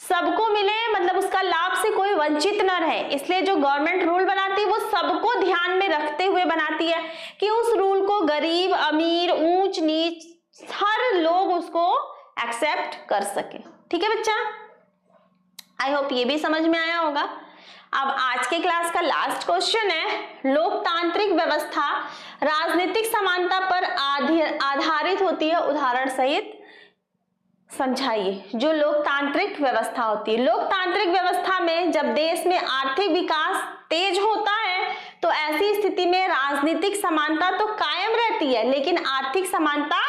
सबको मिले, मतलब उसका लाभ से कोई वंचित न रहे। इसलिए जो गवर्नमेंट रूल बनाती है वो सबको ध्यान में रखते हुए बनाती है कि उस रूल को गरीब, अमीर, ऊंच नीच हर लोग उसको एक्सेप्ट कर सके। ठीक है बच्चा, आई होप ये भी समझ में आया होगा। अब आज के क्लास का लास्ट क्वेश्चन है, लोकतांत्रिक व्यवस्था राजनीतिक समानता पर आधारित होती है, उदाहरण सहित समझाइए। जो लोकतांत्रिक व्यवस्था होती है, लोकतांत्रिक व्यवस्था में जब देश में आर्थिक विकास तेज होता है तो ऐसी स्थिति में राजनीतिक समानता तो कायम रहती है लेकिन आर्थिक समानता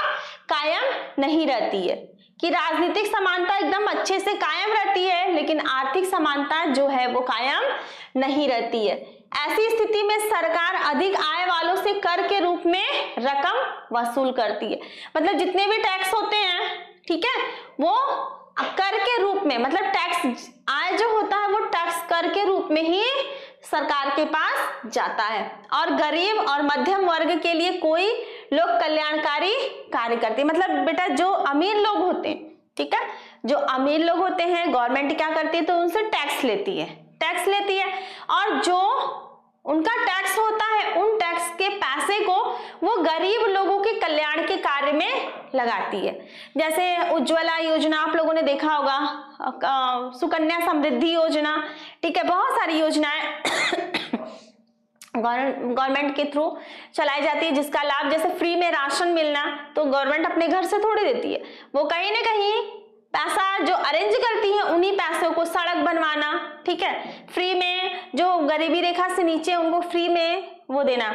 कायम नहीं रहती है। कि राजनीतिक समानता एकदम अच्छे से कायम रहती है लेकिन आर्थिक समानता जो है वो कायम नहीं रहती है। ऐसी स्थिति में सरकार अधिक आय वालों से कर के रूप में रकम वसूल करती है। मतलब जितने भी टैक्स होते हैं, ठीक है, वो कर के रूप में, मतलब टैक्स आय जो होता है वो टैक्स कर के रूप में ही सरकार के पास जाता है और गरीब और मध्यम वर्ग के लिए कोई लोक कल्याणकारी कार्य करती है। मतलब बेटा जो अमीर लोग होते हैं, ठीक है, जो अमीर लोग होते हैं गवर्नमेंट क्या करती है तो उनसे टैक्स लेती है, टैक्स लेती है और जो उनका टैक्स होता है उन टैक्स के पैसे को वो गरीब लोगों के कल्याण के कार्य में लगाती है। जैसे उज्ज्वला योजना आप लोगों ने देखा होगा, सुकन्या समृद्धि योजना, ठीक है, बहुत सारी योजनाएं गवर्नमेंट के थ्रू चलाई जाती है जिसका लाभ, जैसे फ्री में राशन मिलना, तो गवर्नमेंट अपने घर से थोड़ी देती है, वो कहीं ना कहीं पैसा जो अरेंज करती है उन्हीं पैसों को सड़क बनवाना, ठीक है, फ्री में जो गरीबी रेखा से नीचे उनको फ्री में वो देना,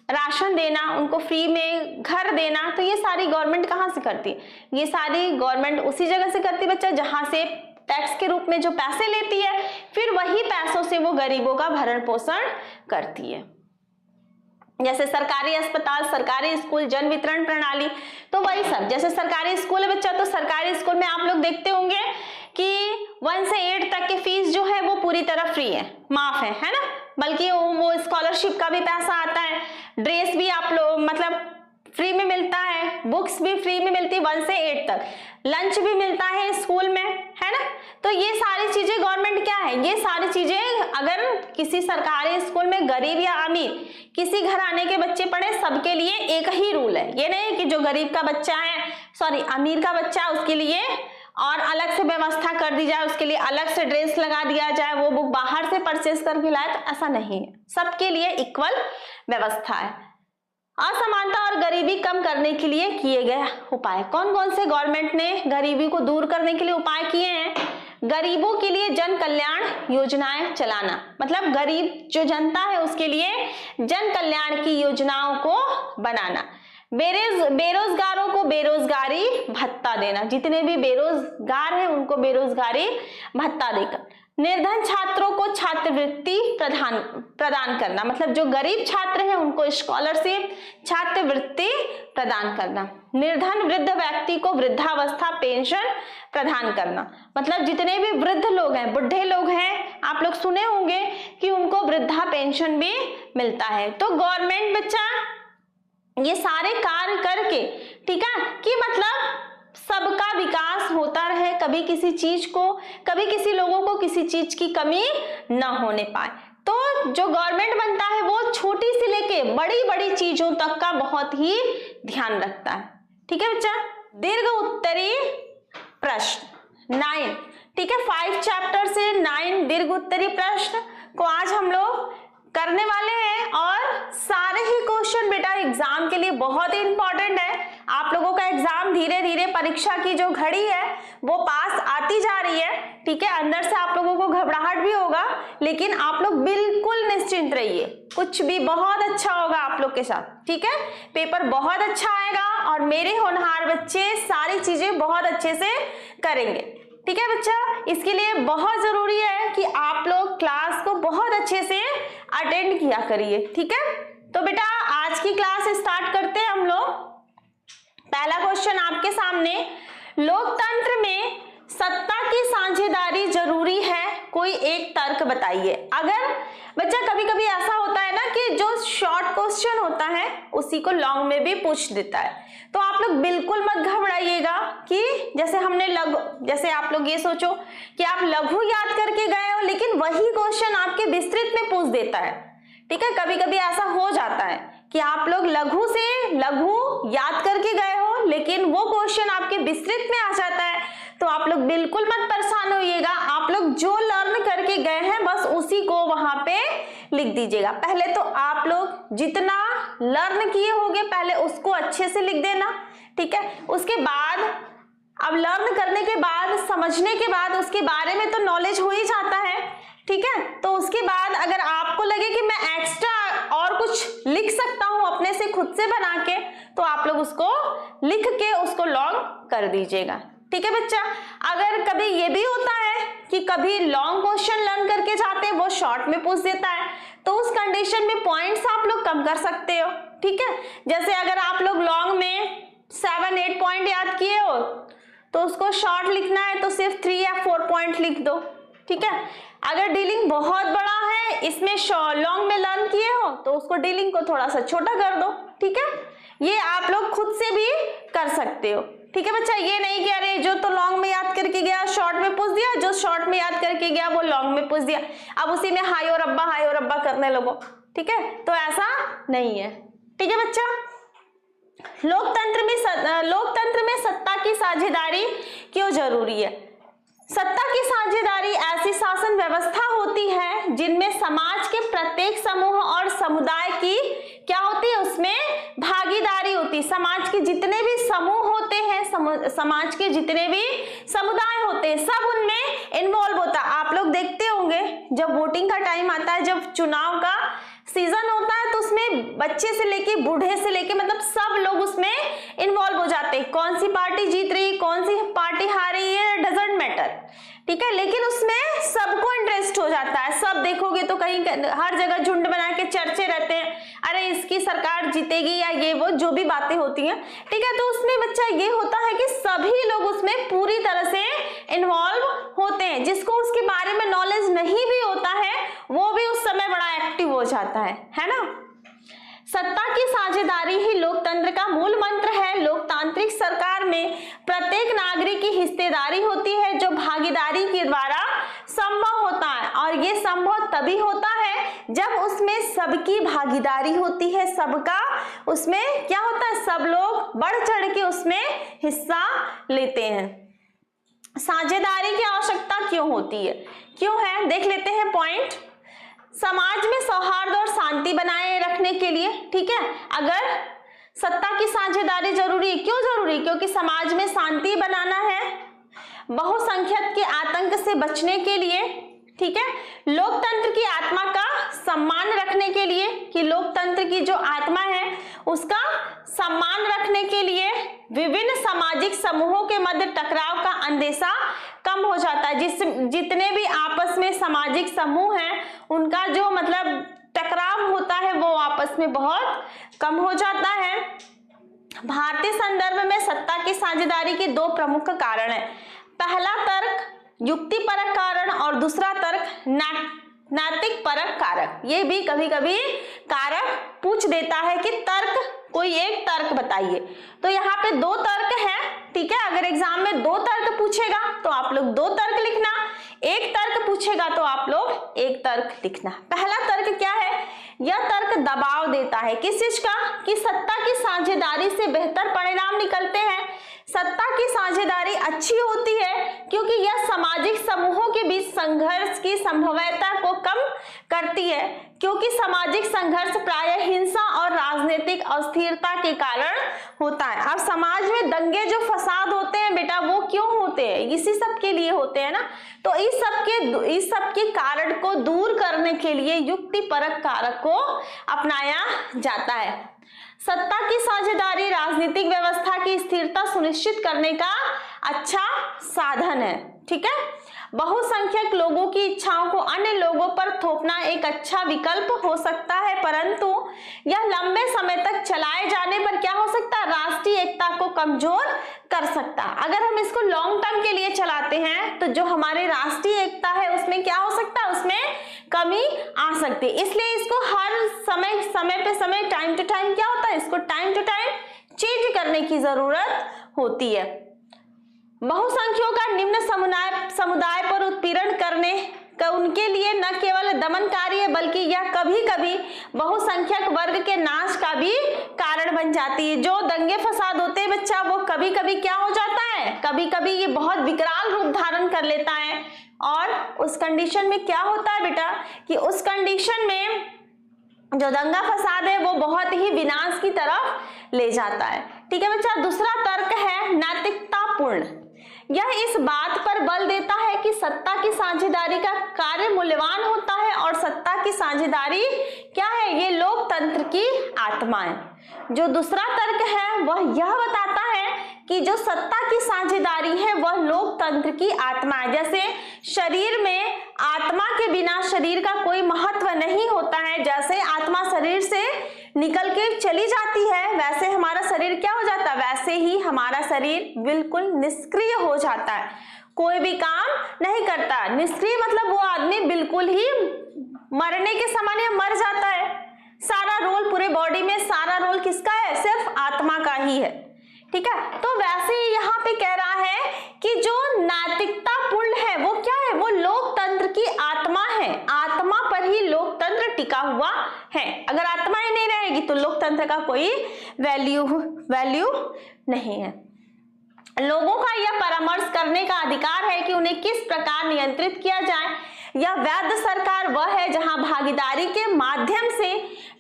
राशन देना, उनको फ्री में घर देना, तो ये सारी गवर्नमेंट कहाँ से करती है? ये सारी गवर्नमेंट उसी जगह से करती है बच्चा जहां से टैक्स के रूप में जो पैसे लेती है, फिर वही पैसों से वो गरीबों का भरण पोषण करती है। जैसे सरकारी अस्पताल, सरकारी स्कूल, जन वितरण प्रणाली, तो वही सब। जैसे सरकारी स्कूल है बच्चा, तो सरकारी स्कूल में आप लोग देखते होंगे कि 1 से 8 तक की फीस जो है वो पूरी तरह फ्री है, माफ है ना, बल्कि वो स्कॉलरशिप का भी पैसा आता है, ड्रेस भी आप लोग मतलब फ्री में मिलता है, बुक्स भी फ्री में मिलती है 1 से 8 तक, लंच भी मिलता है स्कूल में, है ना। तो ये सारी चीजें गवर्नमेंट क्या है, ये सारी चीजें अगर किसी सरकारी स्कूल में गरीब या अमीर किसी घराने के बच्चे पढ़े, सबके लिए एक ही रूल है। ये नहीं कि जो गरीब का बच्चा है, सॉरी अमीर का बच्चा, उसके लिए और अलग से व्यवस्था कर दी जाए, उसके लिए अलग से ड्रेस लगा दिया जाए, वो बुक बाहर से परचेस करके लाए, तो ऐसा नहीं है, सबके लिए इक्वल व्यवस्था है। असमानता और गरीबी कम करने के लिए किए गए उपाय, कौन कौन से गवर्नमेंट ने गरीबी को दूर करने के लिए उपाय किए हैं? गरीबों के लिए जन कल्याण योजनाएं चलाना, मतलब गरीब जो जनता है उसके लिए जन कल्याण की योजनाओं को बनाना, बेरोजगारों को बेरोजगारी भत्ता देना, जितने भी बेरोजगार हैं उनको बेरोजगारी भत्ता देकर, निर्धन छात्रों को छात्रवृत्ति प्रदान करना, मतलब जो गरीब छात्र हैं उनको स्कॉलरशिप, छात्रवृत्ति प्रदान करना, निर्धन वृद्ध व्यक्ति को वृद्धावस्था पेंशन प्रदान करना, मतलब जितने भी वृद्ध लोग हैं, बुढ़े लोग हैं, आप लोग सुने होंगे कि उनको वृद्धा पेंशन भी मिलता है। तो गवर्नमेंट बच्चा ये सारे कार्य करके, ठीक है, कि मतलब सबका विकास होता रहे, कभी किसी चीज को, कभी किसी लोगों को किसी चीज की कमी न होने पाए। तो जो गवर्नमेंट बनता है वो छोटी से लेके बड़ी बड़ी चीजों तक का बहुत ही ध्यान रखता है। ठीक है बच्चा, दीर्घ उत्तरी प्रश्न 9, ठीक है। 5 चैप्टर से 9 दीर्घ उत्तरीय प्रश्न को आज हम लोग करने वाले हैं और सारे ही क्वेश्चन बेटा एग्जाम के लिए बहुत ही इंपॉर्टेंट है। आप लोगों का एग्जाम धीरे धीरे परीक्षा की जो घड़ी है वो पास आती जा रही है, ठीक है। अंदर से आप लोगों को घबराहट भी होगा, लेकिन आप लोग बिल्कुल निश्चिंत रहिए, कुछ भी बहुत अच्छा होगा आप लोग के साथ, ठीक है। पेपर बहुत अच्छा आएगा और मेरे होनहार बच्चे सारी चीजें बहुत अच्छे से करेंगे, ठीक है बच्चा। इसके लिए बहुत जरूरी है कि आप लोग क्लास को बहुत अच्छे से अटेंड किया करिए, ठीक है। तो बेटा आज की क्लास स्टार्ट करते हैं हम लोग। पहला क्वेश्चन आपके सामने, लोकतंत्र में सत्ता की साझेदारी जरूरी है, कोई एक तर्क बताइए। अगर बच्चा कभी कभी ऐसा होता है ना कि जो शॉर्ट क्वेश्चन होता है उसी को लॉन्ग में भी पूछ देता है, तो आप लोग बिल्कुल मत घबराइएगा कि जैसे हमने जैसे आप लोग ये सोचो कि आप लघु याद करके गए हो, लेकिन वही क्वेश्चन आपके विस्तृत में पूछ देता है, ठीक है। कभी कभी ऐसा हो जाता है कि आप लोग लघु से लघु याद करके गए हो, लेकिन वो क्वेश्चन आपके विस्तृत में आ जाता है, तो आप लोग बिल्कुल मत परेशान होइएगा। आप लोग जो लर्न करके गए हैं बस उसी को वहां पे लिख दीजिएगा। पहले तो आप लोग जितना लर्न किए होंगे पहले उसको अच्छे से लिख देना, ठीक है। उसके बाद अब लर्न करने के बाद, समझने के बाद उसके बारे में तो नॉलेज हो ही जाता है, ठीक है। तो उसके बाद अगर आपको लगे कि मैं एक्स्ट्रा और कुछ लिख सकता हूं अपने से खुद से बना के, तो आप लोग उसको लिख के उसको लॉन्ग कर दीजिएगा, ठीक है बच्चा। अगर कभी ये भी होता है कि कभी लॉन्ग क्वेश्चन लर्न करके जाते हैं वो शॉर्ट में पूछ देता है, तो उस कंडीशन में पॉइंट्स आप लोग कम कर सकते हो, ठीक है। जैसे अगर आप लोग लॉन्ग में 7-8 पॉइंट याद किए हो तो उसको शॉर्ट लिखना है तो सिर्फ 3 या 4 पॉइंट लिख दो, ठीक है। अगर डीलिंग बहुत बड़ा है, इसमें लॉन्ग में लर्न किए हो तो उसको डीलिंग को थोड़ा सा छोटा कर दो, ठीक है। ये आप लोग खुद से भी कर सकते हो, ठीक है बच्चा। ये नहीं कि अरे जो तो लॉन्ग में याद करके गया शॉर्ट में पूछ दिया, जो शॉर्ट में याद करके गया वो लॉन्ग में पूछ दिया, अब उसी में हाय और अब्बा करने लगो, ठीक है। तो ऐसा नहीं है, ठीक है बच्चा। लोकतंत्र में सत्ता की साझेदारी क्यों जरूरी है? सत्ता की साझेदारी ऐसी शासन व्यवस्था होती है जिनमें समाज के प्रत्येक समूह और समुदाय की क्या होती है, उसमें भागीदारी होती है। समाज के जितने भी समूह होते हैं, समाज के जितने भी समुदाय होते हैं, सब उनमें इन्वॉल्व होता है। आप लोग देखते होंगे जब वोटिंग का टाइम आता है, जब चुनाव का सीजन होता है, तो उसमें बच्चे से लेके बूढ़े से लेके मतलब सब लोग उसमें इन्वॉल्व हो जाते हैं। कौन सी पार्टी जीत रही, कौन सी पार्टी हार रही है, डजंट मैटर, ठीक है। लेकिन उसमें सबको इंटरेस्ट हो जाता है। सब देखोगे तो कहीं हर जगह झुंड बना के चर्चे रहते हैं, अरे इसकी सरकार जीतेगी या ये वो जो भी बातें होती हैं, ठीक है। तो उसमें बच्चा ये होता है कि सभी लोग उसमें पूरी तरह से इन्वॉल्व होते हैं। जिसको उसके बारे में नॉलेज नहीं भी होता है वो भी उस समय बड़ा एक्टिव हो जाता है ना। सत्ता की साझेदारी ही लोकतंत्र का मूल मंत्र है। लोकतांत्रिक सरकार में प्रत्येक नागरिक की हिस्सेदारी होती है जो भागीदारी के द्वारा संभव होता है, और ये संभव तभी होता है जब उसमें सबकी भागीदारी होती है। सबका उसमें क्या होता है, सब लोग बढ़ चढ़ के उसमें हिस्सा लेते हैं। साझेदारी की आवश्यकता क्यों होती है, क्यों है, देख लेते हैं पॉइंट। समाज में सौहार्द और शांति बनाए रखने के लिए, ठीक है। अगर सत्ता की साझेदारी जरूरी है, क्यों जरूरी? क्योंकि समाज में शांति बनाना है, बहुसंख्यक के आतंक से बचने के लिए, ठीक है। लोकतंत्र की आत्मा का सम्मान रखने के लिए, कि लोकतंत्र की जो आत्मा है उसका सम्मान रखने के लिए विभिन्न सामाजिक समूहों के मध्य टकराव का अंदेशा कम हो जाता है। जितने भी आपस में सामाजिक समूह हैं उनका जो मतलब टकराव होता है वो आपस में बहुत कम हो जाता है। भारतीय संदर्भ में सत्ता की साझेदारी के 2 प्रमुख कारण हैं। पहला तर्क युक्तिपरक कारण और दूसरा तर्क नैतिक परक कारक। ये भी कभी कभी कारक पूछ देता है कि तर्क, कोई एक तर्क बताइए। तो यहाँ पे 2 तर्क है, ठीक है। अगर एग्जाम में 2 तर्क पूछेगा तो आप लोग 2 तर्क लिखना, एक तर्क पूछेगा तो आप लोग एक तर्क लिखना। पहला तर्क क्या है? यह तर्क दबाव देता है, किस चीज का? कि सत्ता की साझेदारी से बेहतर परिणाम निकलते हैं। सत्ता की साझेदारी अच्छी होती है क्योंकि यह सामाजिक समूहों के बीच संघर्ष की संभाव्यता को कम करती है, क्योंकि सामाजिक संघर्ष प्रायः हिंसा और राजनीतिक अस्थिरता के कारण होता है। अब समाज में दंगे जो फसाद होते हैं बेटा, वो क्यों होते हैं? इसी सब के लिए होते हैं ना। तो इस सब के कारण को दूर करने के लिए युक्तिपरक कारक को अपनाया जाता है। सत्ता की साझेदारी राजनीतिक व्यवस्था की स्थिरता सुनिश्चित करने का अच्छा साधन है। ठीक है, बहुसंख्यक लोगों की इच्छाओं को अन्य लोगों पर थोपना एक अच्छा विकल्प हो सकता है, परंतु यह लंबे समय तक चलाए जाने पर क्या हो सकता है? राष्ट्रीय एकता को कमजोर कर सकता है। अगर हम इसको लॉन्ग टर्म के लिए चलाते हैं तो जो हमारी राष्ट्रीय एकता है उसमें क्या हो सकता है? उसमें कमी आ सकती है। इसलिए इसको हर समय टाइम टू टाइम क्या होता है? इसको टाइम टू टाइम चेंज करने की जरूरत होती है। बहुसंख्यों का निम्न समुदाय पर उत्पीड़न करने का उनके लिए न केवल दमनकारी है बल्कि यह कभी-कभी बहुसंख्यक वर्ग के नाश का भी कारण बन जाती है। जो दंगे फसाद होते हैं बच्चा, वो कभी-कभी क्या हो जाता है? कभी-कभी ये बहुत विकराल रूप धारण कर लेता है और उस कंडीशन में क्या होता है बेटा कि उस कंडीशन में जो दंगा फसाद है वो बहुत ही विनाश की तरफ ले जाता है। ठीक है बच्चा। दूसरा तर्क है नैतिकतापूर्ण। यह इस बात पर बल देता है कि सत्ता की साझेदारी का कार्य मूल्यवान होता है और सत्ता की साझेदारी क्या है? ये लोकतंत्र की आत्मा है। जो दूसरा तर्क है वह यह बताता है कि जो सत्ता की साझेदारी है वह लोकतंत्र की आत्मा है। जैसे शरीर में आत्मा के बिना शरीर का कोई महत्व नहीं होता है, जैसे आत्मा शरीर से निकल के चली जाती है वैसे हमारा शरीर क्या हो जाता है? वैसे ही हमारा शरीर बिल्कुल निष्क्रिय हो जाता है, कोई भी काम नहीं करता। निष्क्रिय मतलब वो आदमी बिल्कुल ही मरने के समय मर जाता है। सारा रोल पूरे बॉडी में सारा रोल किसका है? सिर्फ आत्मा का ही है। ठीक है, तो वैसे ही यहाँ पे कह रहा है कि जो नैतिकतापूर्ण है वो क्या है? वो लोकतंत्र की आत्मा है। आत्मा पर ही लोकतंत्र टिका हुआ है। अगर आत्मा ही नहीं रहेगी तो लोकतंत्र का कोई वैल्यू नहीं है। लोगों का यह परामर्श करने का अधिकार है कि उन्हें किस प्रकार नियंत्रित किया जाए। यह वैध सरकार वह है जहां भागीदारी के माध्यम से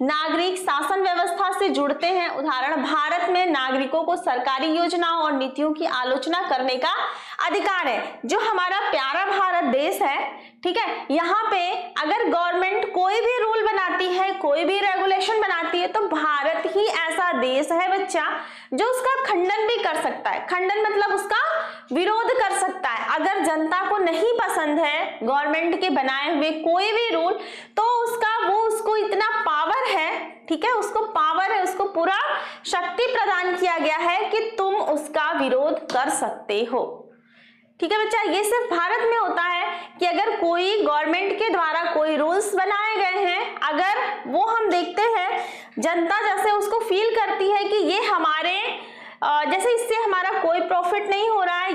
नागरिक शासन व्यवस्था से जुड़ते हैं। उदाहरण, भारत में नागरिकों को सरकारी योजनाओं और नीतियों की आलोचना करने का अधिकार है। जो हमारा प्यारा भारत देश है, ठीक है, यहाँ पे अगर गवर्नमेंट कोई भी रूल बनाती है, कोई भी रेगुलेशन बनाती है, तो भारत ही ऐसा देश है बच्चा जो उसका खंडन भी कर सकता है। खंडन मतलब उसका विरोध कर सकता है। अगर जनता को नहीं पसंद है गवर्नमेंट के बनाए हुए कोई भी रूल, तो उसको इतना पावर है, ठीक है, उसको पावर है, उसको पूरा शक्ति प्रदान किया गया है कि तुम उसका विरोध कर सकते हो। ठीक है बच्चा, ये सिर्फ भारत में होता है कि अगर कोई गवर्नमेंट के द्वारा कोई रूल्स बनाए गए हैं, अगर वो हम देखते हैं जनता जैसे उसको फील करती है कि ये हमारे जैसे इससे हमारा कोई प्रॉफिट नहीं हो रहा है,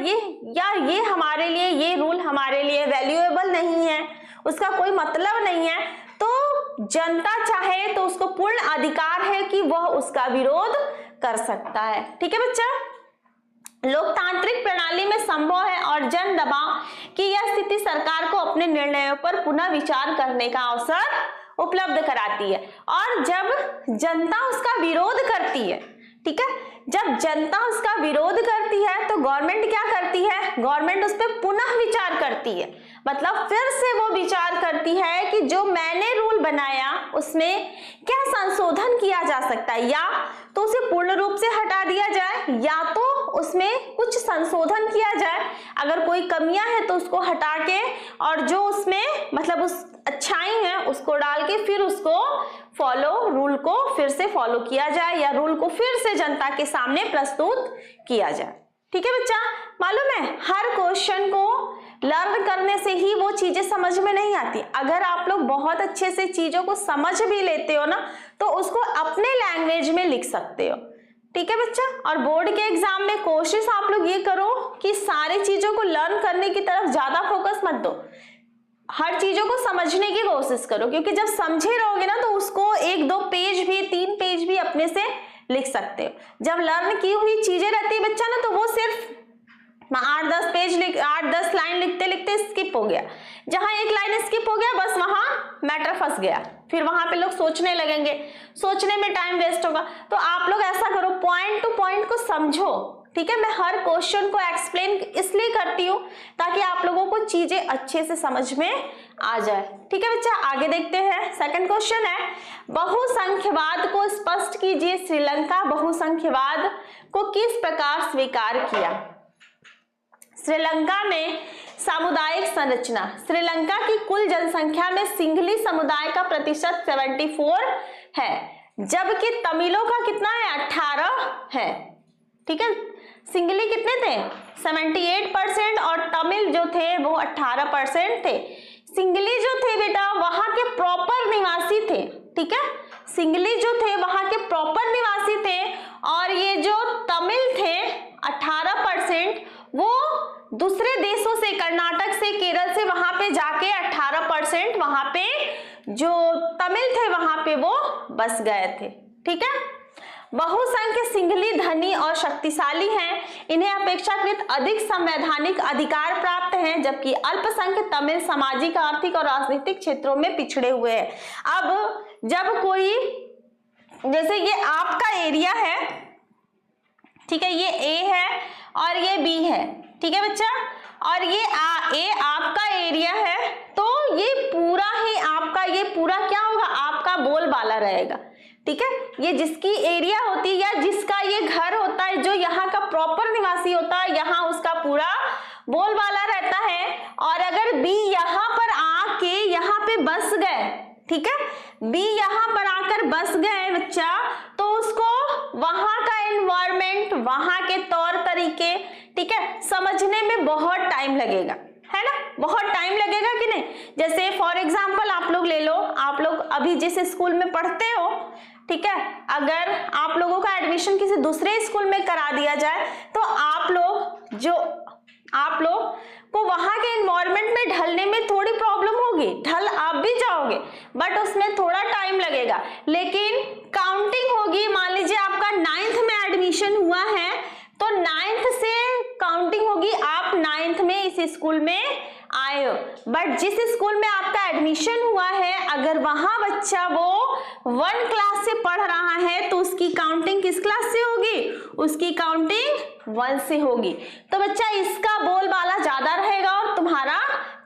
ये हमारे लिए, ये रूल हमारे लिए वैल्यूएबल नहीं है, उसका कोई मतलब नहीं है, तो जनता चाहे तो उसको पूर्ण अधिकार है कि वह उसका विरोध कर सकता है। ठीक है बच्चा, लोकतांत्रिक प्रणाली में संभव है और जन दबाव की यह स्थिति सरकार को अपने निर्णयों पर पुनः विचार करने का अवसर उपलब्ध कराती है। और जब जनता उसका विरोध करती है, ठीक है, जब जनता उसका विरोध करती है तो गवर्नमेंट क्या करती है? गवर्नमेंट उस पर पुनः विचार करती है। मतलब फिर से वो विचार करती है कि जो मैंने रूल बनाया उसमें क्या संशोधन किया जा सकता है, या तो उसे पूर्ण रूप से हटा दिया जाए या तो उसमें कुछ संशोधन किया जाए। अगर कोई कमियां हैं तो उसको हटा के और जो उसमें मतलब उस अच्छाई है उसको डाल के फिर उसको रूल को फिर से फॉलो किया जाए या रूल को फिर से जनता के सामने प्रस्तुत किया जाए। ठीक है बच्चा, मालूम है हर क्वेश्चन को लर्न करने से ही वो चीजें समझ में नहीं आती। अगर आप लोग बहुत अच्छे से चीजों को समझ भी लेते हो ना तो उसको अपने लैंग्वेज में लिख सकते हो। ठीक है बच्चा, और बोर्ड के एग्जाम में कोशिश आप लोग ये करो कि सारी चीजों को लर्न करने की तरफ ज्यादा फोकस मत दो, हर चीजों को समझने की कोशिश करो, क्योंकि जब समझे रहोगे ना तो उसको 1-2 पेज भी 3 पेज भी अपने से लिख सकते हो। जब लर्न की हुई चीजें रहती है बच्चा ना, तो वो सिर्फ 8-10 लाइन लिखते लिखते स्किप हो गया, जहां एक लाइन स्किप हो गया बस वहां मैटर फंस गया, फिर वहां पे लोग सोचने लगेंगे, सोचने में टाइम वेस्ट होगा। तो आप लोग ऐसा करो, पॉइंट टू पॉइंट को समझो, ठीक है। मैं हर क्वेश्चन को एक्सप्लेन इसलिए करती हूँ ताकि आप लोगों को चीजें अच्छे से समझ में आ जाए, ठीक है बच्चा। आगे देखते हैं, सेकंड क्वेश्चन है, बहुसंख्यवाद को स्पष्ट कीजिए। श्रीलंका बहुसंख्यवाद को किस प्रकार स्वीकार किया? श्रीलंका में सामुदायिक संरचना, श्रीलंका की कुल जनसंख्या में सिंघली समुदाय का प्रतिशत 74 है, जबकि तमिलों का कितना है? 18 है, ठीक है। सिंघली कितने थे? 78% और तमिल जो थे वो 18% थे। सिंघली जो थे बेटा वहां के प्रॉपर निवासी थे, ठीक है। सिंघली जो थे वहां के प्रॉपर निवासी थे, और ये जो तमिल थे 18% वो दूसरे देशों से, कर्नाटक से, केरल से वहां पे जाके 18% वहां पे जो तमिल थे वहां पे वो बस गए थे, ठीक है। बहुसंख्य सिंघली धनी और शक्तिशाली हैं, इन्हें अपेक्षाकृत अधिक संवैधानिक अधिकार प्राप्त हैं, जबकि अल्पसंख्य तमिल सामाजिक, आर्थिक और राजनीतिक क्षेत्रों में पिछड़े हुए हैं। अब जब कोई, जैसे ये आपका एरिया है, ठीक है, ये ए है और ये बी है, ठीक है बच्चा, और ये ए आपका एरिया है, तो ये पूरा ही आपका, ये पूरा क्या होगा? आपका बोलबाला रहेगा, ठीक है। ये जिसकी एरिया होती है या जिसका ये घर होता है, जो यहाँ का प्रॉपर निवासी होता है, यहाँ उसका पूरा बोलबाला रहता है। और अगर बी यहाँ पर आके यहाँ पे बस गए, ठीक है, बी यहाँ पर आकर बस गए बच्चा, तो उसको वहां का एनवायरमेंट, वहां के तौर तरीके, ठीक है, समझने में बहुत टाइम लगेगा, है ना, बहुत टाइम लगेगा कि नहीं। जैसे फॉर एग्जांपल आप लोग ले लो, आप लोग अभी जिस स्कूल में पढ़ते हो, ठीक है, अगर आप लोगों का एडमिशन किसी दूसरे स्कूल में करा दिया जाए तो आप लोग को वहां के एनवायरमेंट में ढलने में थोड़ी प्रॉब्लम होगी, ढल आप भी जाओगे, बट उसमें थोड़ा टाइम लगेगा। लेकिन काउंटिंग होगी, मान लीजिए आपका 9th में एडमिशन हुआ है, तो 9th से काउंटिंग होगी, आप 9th में इस स्कूल में आए हो, बट जिस स्कूल में आपका एडमिशन हुआ है, अगर वहां बच्चा वो 1 क्लास से पढ़ रहा है तो उसकी काउंटिंग किस क्लास से होगी? उसकी काउंटिंग 1 से होगी। तो बच्चा इसका बोलबाला ज्यादा रहेगा और तुम्हारा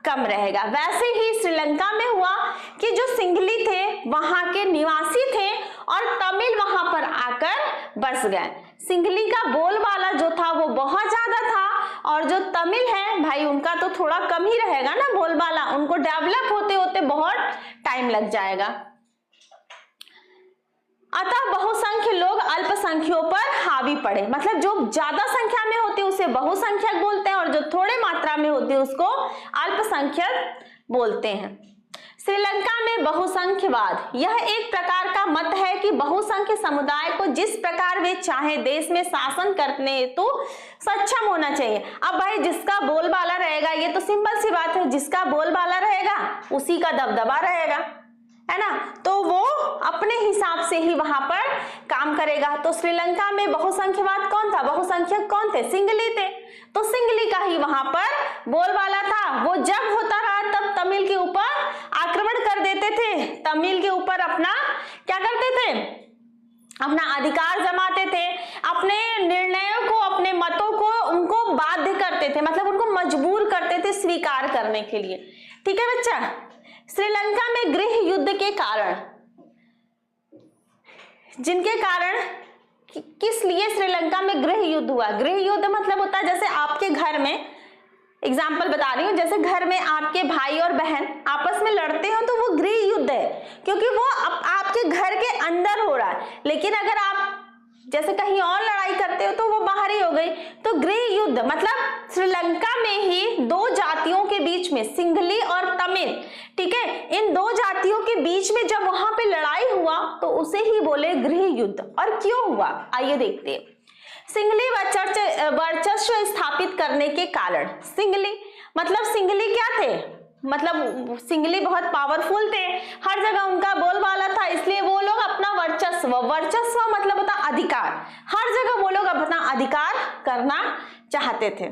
कम रहेगा। वैसे ही श्रीलंका में हुआ कि जो सिंघली थे वहां के निवासी थे और तमिल वहां पर आकर बस गए। सिंघली का बोलबाला जो था वो बहुत ज्यादा था, और जो तमिल है भाई उनका तो थोड़ा कम ही रहेगा ना बोलबाला, उनको डेवलप होते होते बहुत टाइम लग जाएगा। अतः बहुसंख्य लोग अल्पसंख्यों पर हावी पड़े, मतलब जो ज्यादा संख्या में होते उसे बहुसंख्यक बोलते हैं, और जो थोड़े मात्रा में होते उसको अल्पसंख्यक बोलते हैं। श्रीलंका में बहुसंख्यवाद यह एक प्रकार का मत है कि बहुसंख्य समुदाय को जिस प्रकार वे चाहे देश में शासन करने हेतु सक्षम होना चाहिए। अब भाई जिसका बोलबाला रहेगा, ये तो सिंपल सी बात है, जिसका बोलबाला रहेगा उसी का दबदबा रहेगा, है ना, तो वो अपने हिसाब से ही वहां पर काम करेगा। तो श्रीलंका में बहुसंख्यवाद कौन था? बहुसंख्यक कौन थे? सिंघली थे, तो सिंघली का ही वहां पर बोलबाला था। वो जब होता रहा तब तमिल के ऊपर आक्रमण कर देते थे, तमिल के ऊपर अपना क्या करते थे? अपना अधिकार जमाते थे, अपने निर्णयों को, अपने मतों को उनको बाध्य करते थे, मतलब उनको मजबूर करते थे स्वीकार करने के लिए, ठीक है बच्चा। श्रीलंका में गृह युद्ध के कारण, जिनके कारण किस लिए श्रीलंका में गृह युद्ध हुआ? गृह युद्ध मतलब होता है जैसे आपके घर में, एग्जाम्पल बता रही हूँ, जैसे घर में आपके भाई और बहन आपस में लड़ते हो तो वो गृह युद्ध है, क्योंकि वो आपके घर के अंदर हो रहा है। लेकिन अगर आप जैसे कहीं और लड़ाई करते हो तो वो बाहर ही हो गई। तो गृह युद्ध मतलब श्रीलंका में ही दो जातियों के बीच में, सिंघली और तमिल, ठीक है, इन दो जातियों के बीच में जब वहां पे लड़ाई हुआ तो उसे ही बोले गृह युद्ध। और क्यों हुआ आइए देखते हैं। सिंघली वर्चस्व स्थापित करने के कारण, सिंघली मतलब सिंघली क्या थे? मतलब सिंघली बहुत पावरफुल थे, हर जगह उनका बोलबाला था, इसलिए वो लोग अपना वर्चस्व मतलब होता अधिकार, हर जगह वो लोग अपना अधिकार करना चाहते थे।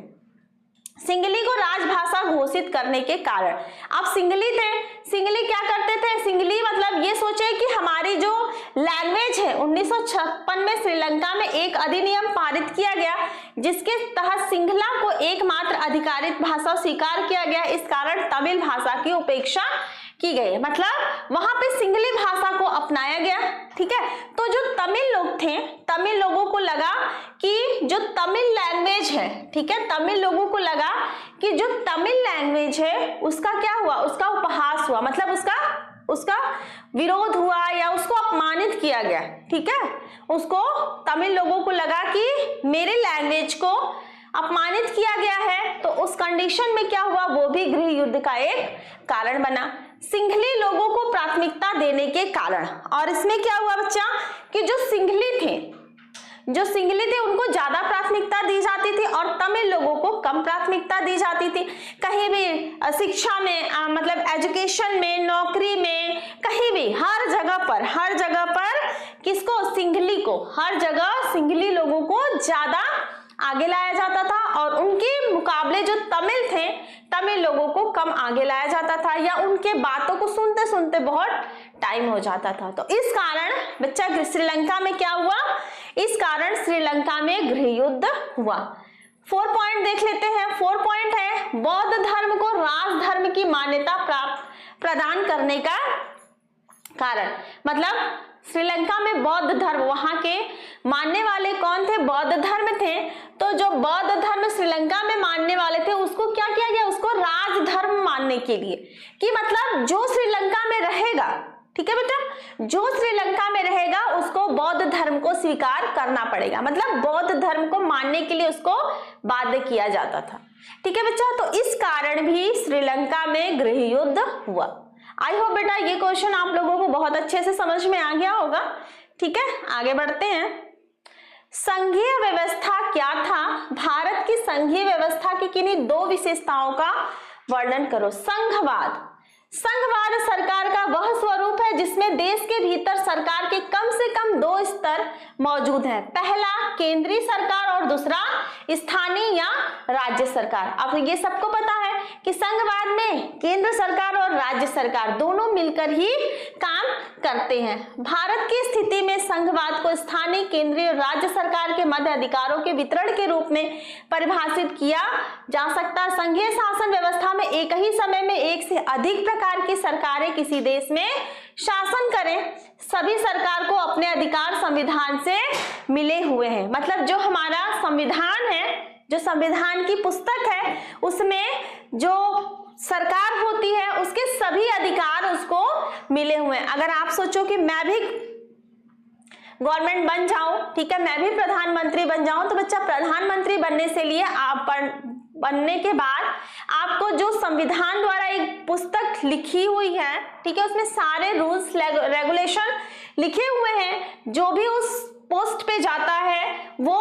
सिंघली को राजभाषा घोषित करने के कारण, अब सिंघली थे, सिंघली क्या करते थे, सिंघली मतलब ये सोचे कि हमारी जो लैंग्वेज है, 1956 में श्रीलंका में एक अधिनियम पारित किया गया जिसके तहत सिंघला को एकमात्र अधिकारित भाषा स्वीकार किया गया, इस कारण तमिल भाषा की उपेक्षा की गई, मतलब वहां पे सिंघली भाषा को अपनाया गया। ठीक है, तो जो तमिल लोग थे, तमिल लोगों को लगा कि जो तमिल लैंग्वेज है, ठीक है, तमिल लोगों को लगा कि जो तमिल लैंग्वेज है उसका क्या हुआ, उसका उपहास हुआ, मतलब उसका विरोध हुआ या उसको अपमानित किया गया। ठीक है, उसको तमिल लोगों को लगा कि मेरे लैंग्वेज को अपमानित किया गया है, तो उस कंडीशन में क्या हुआ, वो भी गृह युद्ध का एक कारण बना, सिंघली लोगों को प्राथमिकता देने के कारण। और इसमें क्या हुआ बच्चा कि जो सिंघली थे उनको ज्यादा प्राथमिकता दी जाती थी और तमिल लोगों को कम प्राथमिकता दी जाती थी। कहीं भी शिक्षा में मतलब एजुकेशन में, नौकरी में, कहीं भी हर जगह पर किसको, सिंघली को, हर जगह सिंघली लोगों को ज्यादा आगे लाया जाता था और उनके मुकाबले जो तमिल थे, तमिल लोगों को कम आगे लाया जाता था या उनके बातों को सुनते सुनते बहुत टाइम हो जाता था। तो इस कारण बच्चा श्रीलंका में क्या हुआ, इस कारण श्रीलंका में गृह युद्ध हुआ। 4 पॉइंट देख लेते हैं। 4 पॉइंट है बौद्ध धर्म को राजधर्म की मान्यता प्रदान करने का कारण, मतलब श्रीलंका में बौद्ध धर्म, वहां के मानने वाले कौन थे, बौद्ध धर्म थे, तो जो बौद्ध धर्म श्रीलंका में मानने वाले थे उसको क्या किया गया, उसको राजधर्म मानने के लिए, कि मतलब जो श्रीलंका में रहेगा, ठीक है बेटा, जो श्रीलंका में रहेगा उसको बौद्ध धर्म को स्वीकार करना पड़ेगा, मतलब बौद्ध धर्म को मानने के लिए उसको बाध्य किया जाता था। ठीक है बच्चा, तो इस कारण भी श्रीलंका में गृह युद्ध हुआ। आई होप बेटा ये क्वेश्चन आप लोगों को बहुत अच्छे से समझ में आ गया होगा। ठीक है, आगे बढ़ते हैं। संघीय व्यवस्था क्या था, भारत की संघीय व्यवस्था की किन्हीं 2 विशेषताओं का वर्णन करो। संघवाद सरकार का वह स्वरूप है जिसमें देश के भीतर सरकार के कम से कम 2 स्तर मौजूद हैं, पहला केंद्रीय सरकार और दूसरा स्थानीय या राज्य सरकार। अब ये सबको पता है कि संघवाद में केंद्र सरकार और राज्य सरकार दोनों मिलकर ही काम करते हैं। भारत की स्थिति में संघवाद को स्थानीय, केंद्रीय और राज्य सरकार के मध्य अधिकारों के वितरण के रूप में परिभाषित किया जा सकता है। संघीय शासन व्यवस्था में एक ही समय में एक से अधिक प्रकार की सरकारें किसी देश में शासन करें, सभी सरकार को अपने अधिकार संविधान से मिले हुए हैं, मतलब जो हमारा संविधान है, जो संविधान की पुस्तक है, उसमें जो सरकार होती है उसके सभी अधिकार उसको मिले हुए हैं। अगर आप सोचो कि मैं भी गवर्नमेंट बन जाऊं, ठीक है, मैं भी प्रधानमंत्री बन जाऊं, तो बच्चा प्रधानमंत्री बनने से लिए बनने के बाद आपको जो संविधान द्वारा एक पुस्तक लिखी हुई है, ठीक है, उसमें सारे रूल्स रेगुलेशन लिखे हुए हैं, जो भी उस पोस्ट पे जाता है वो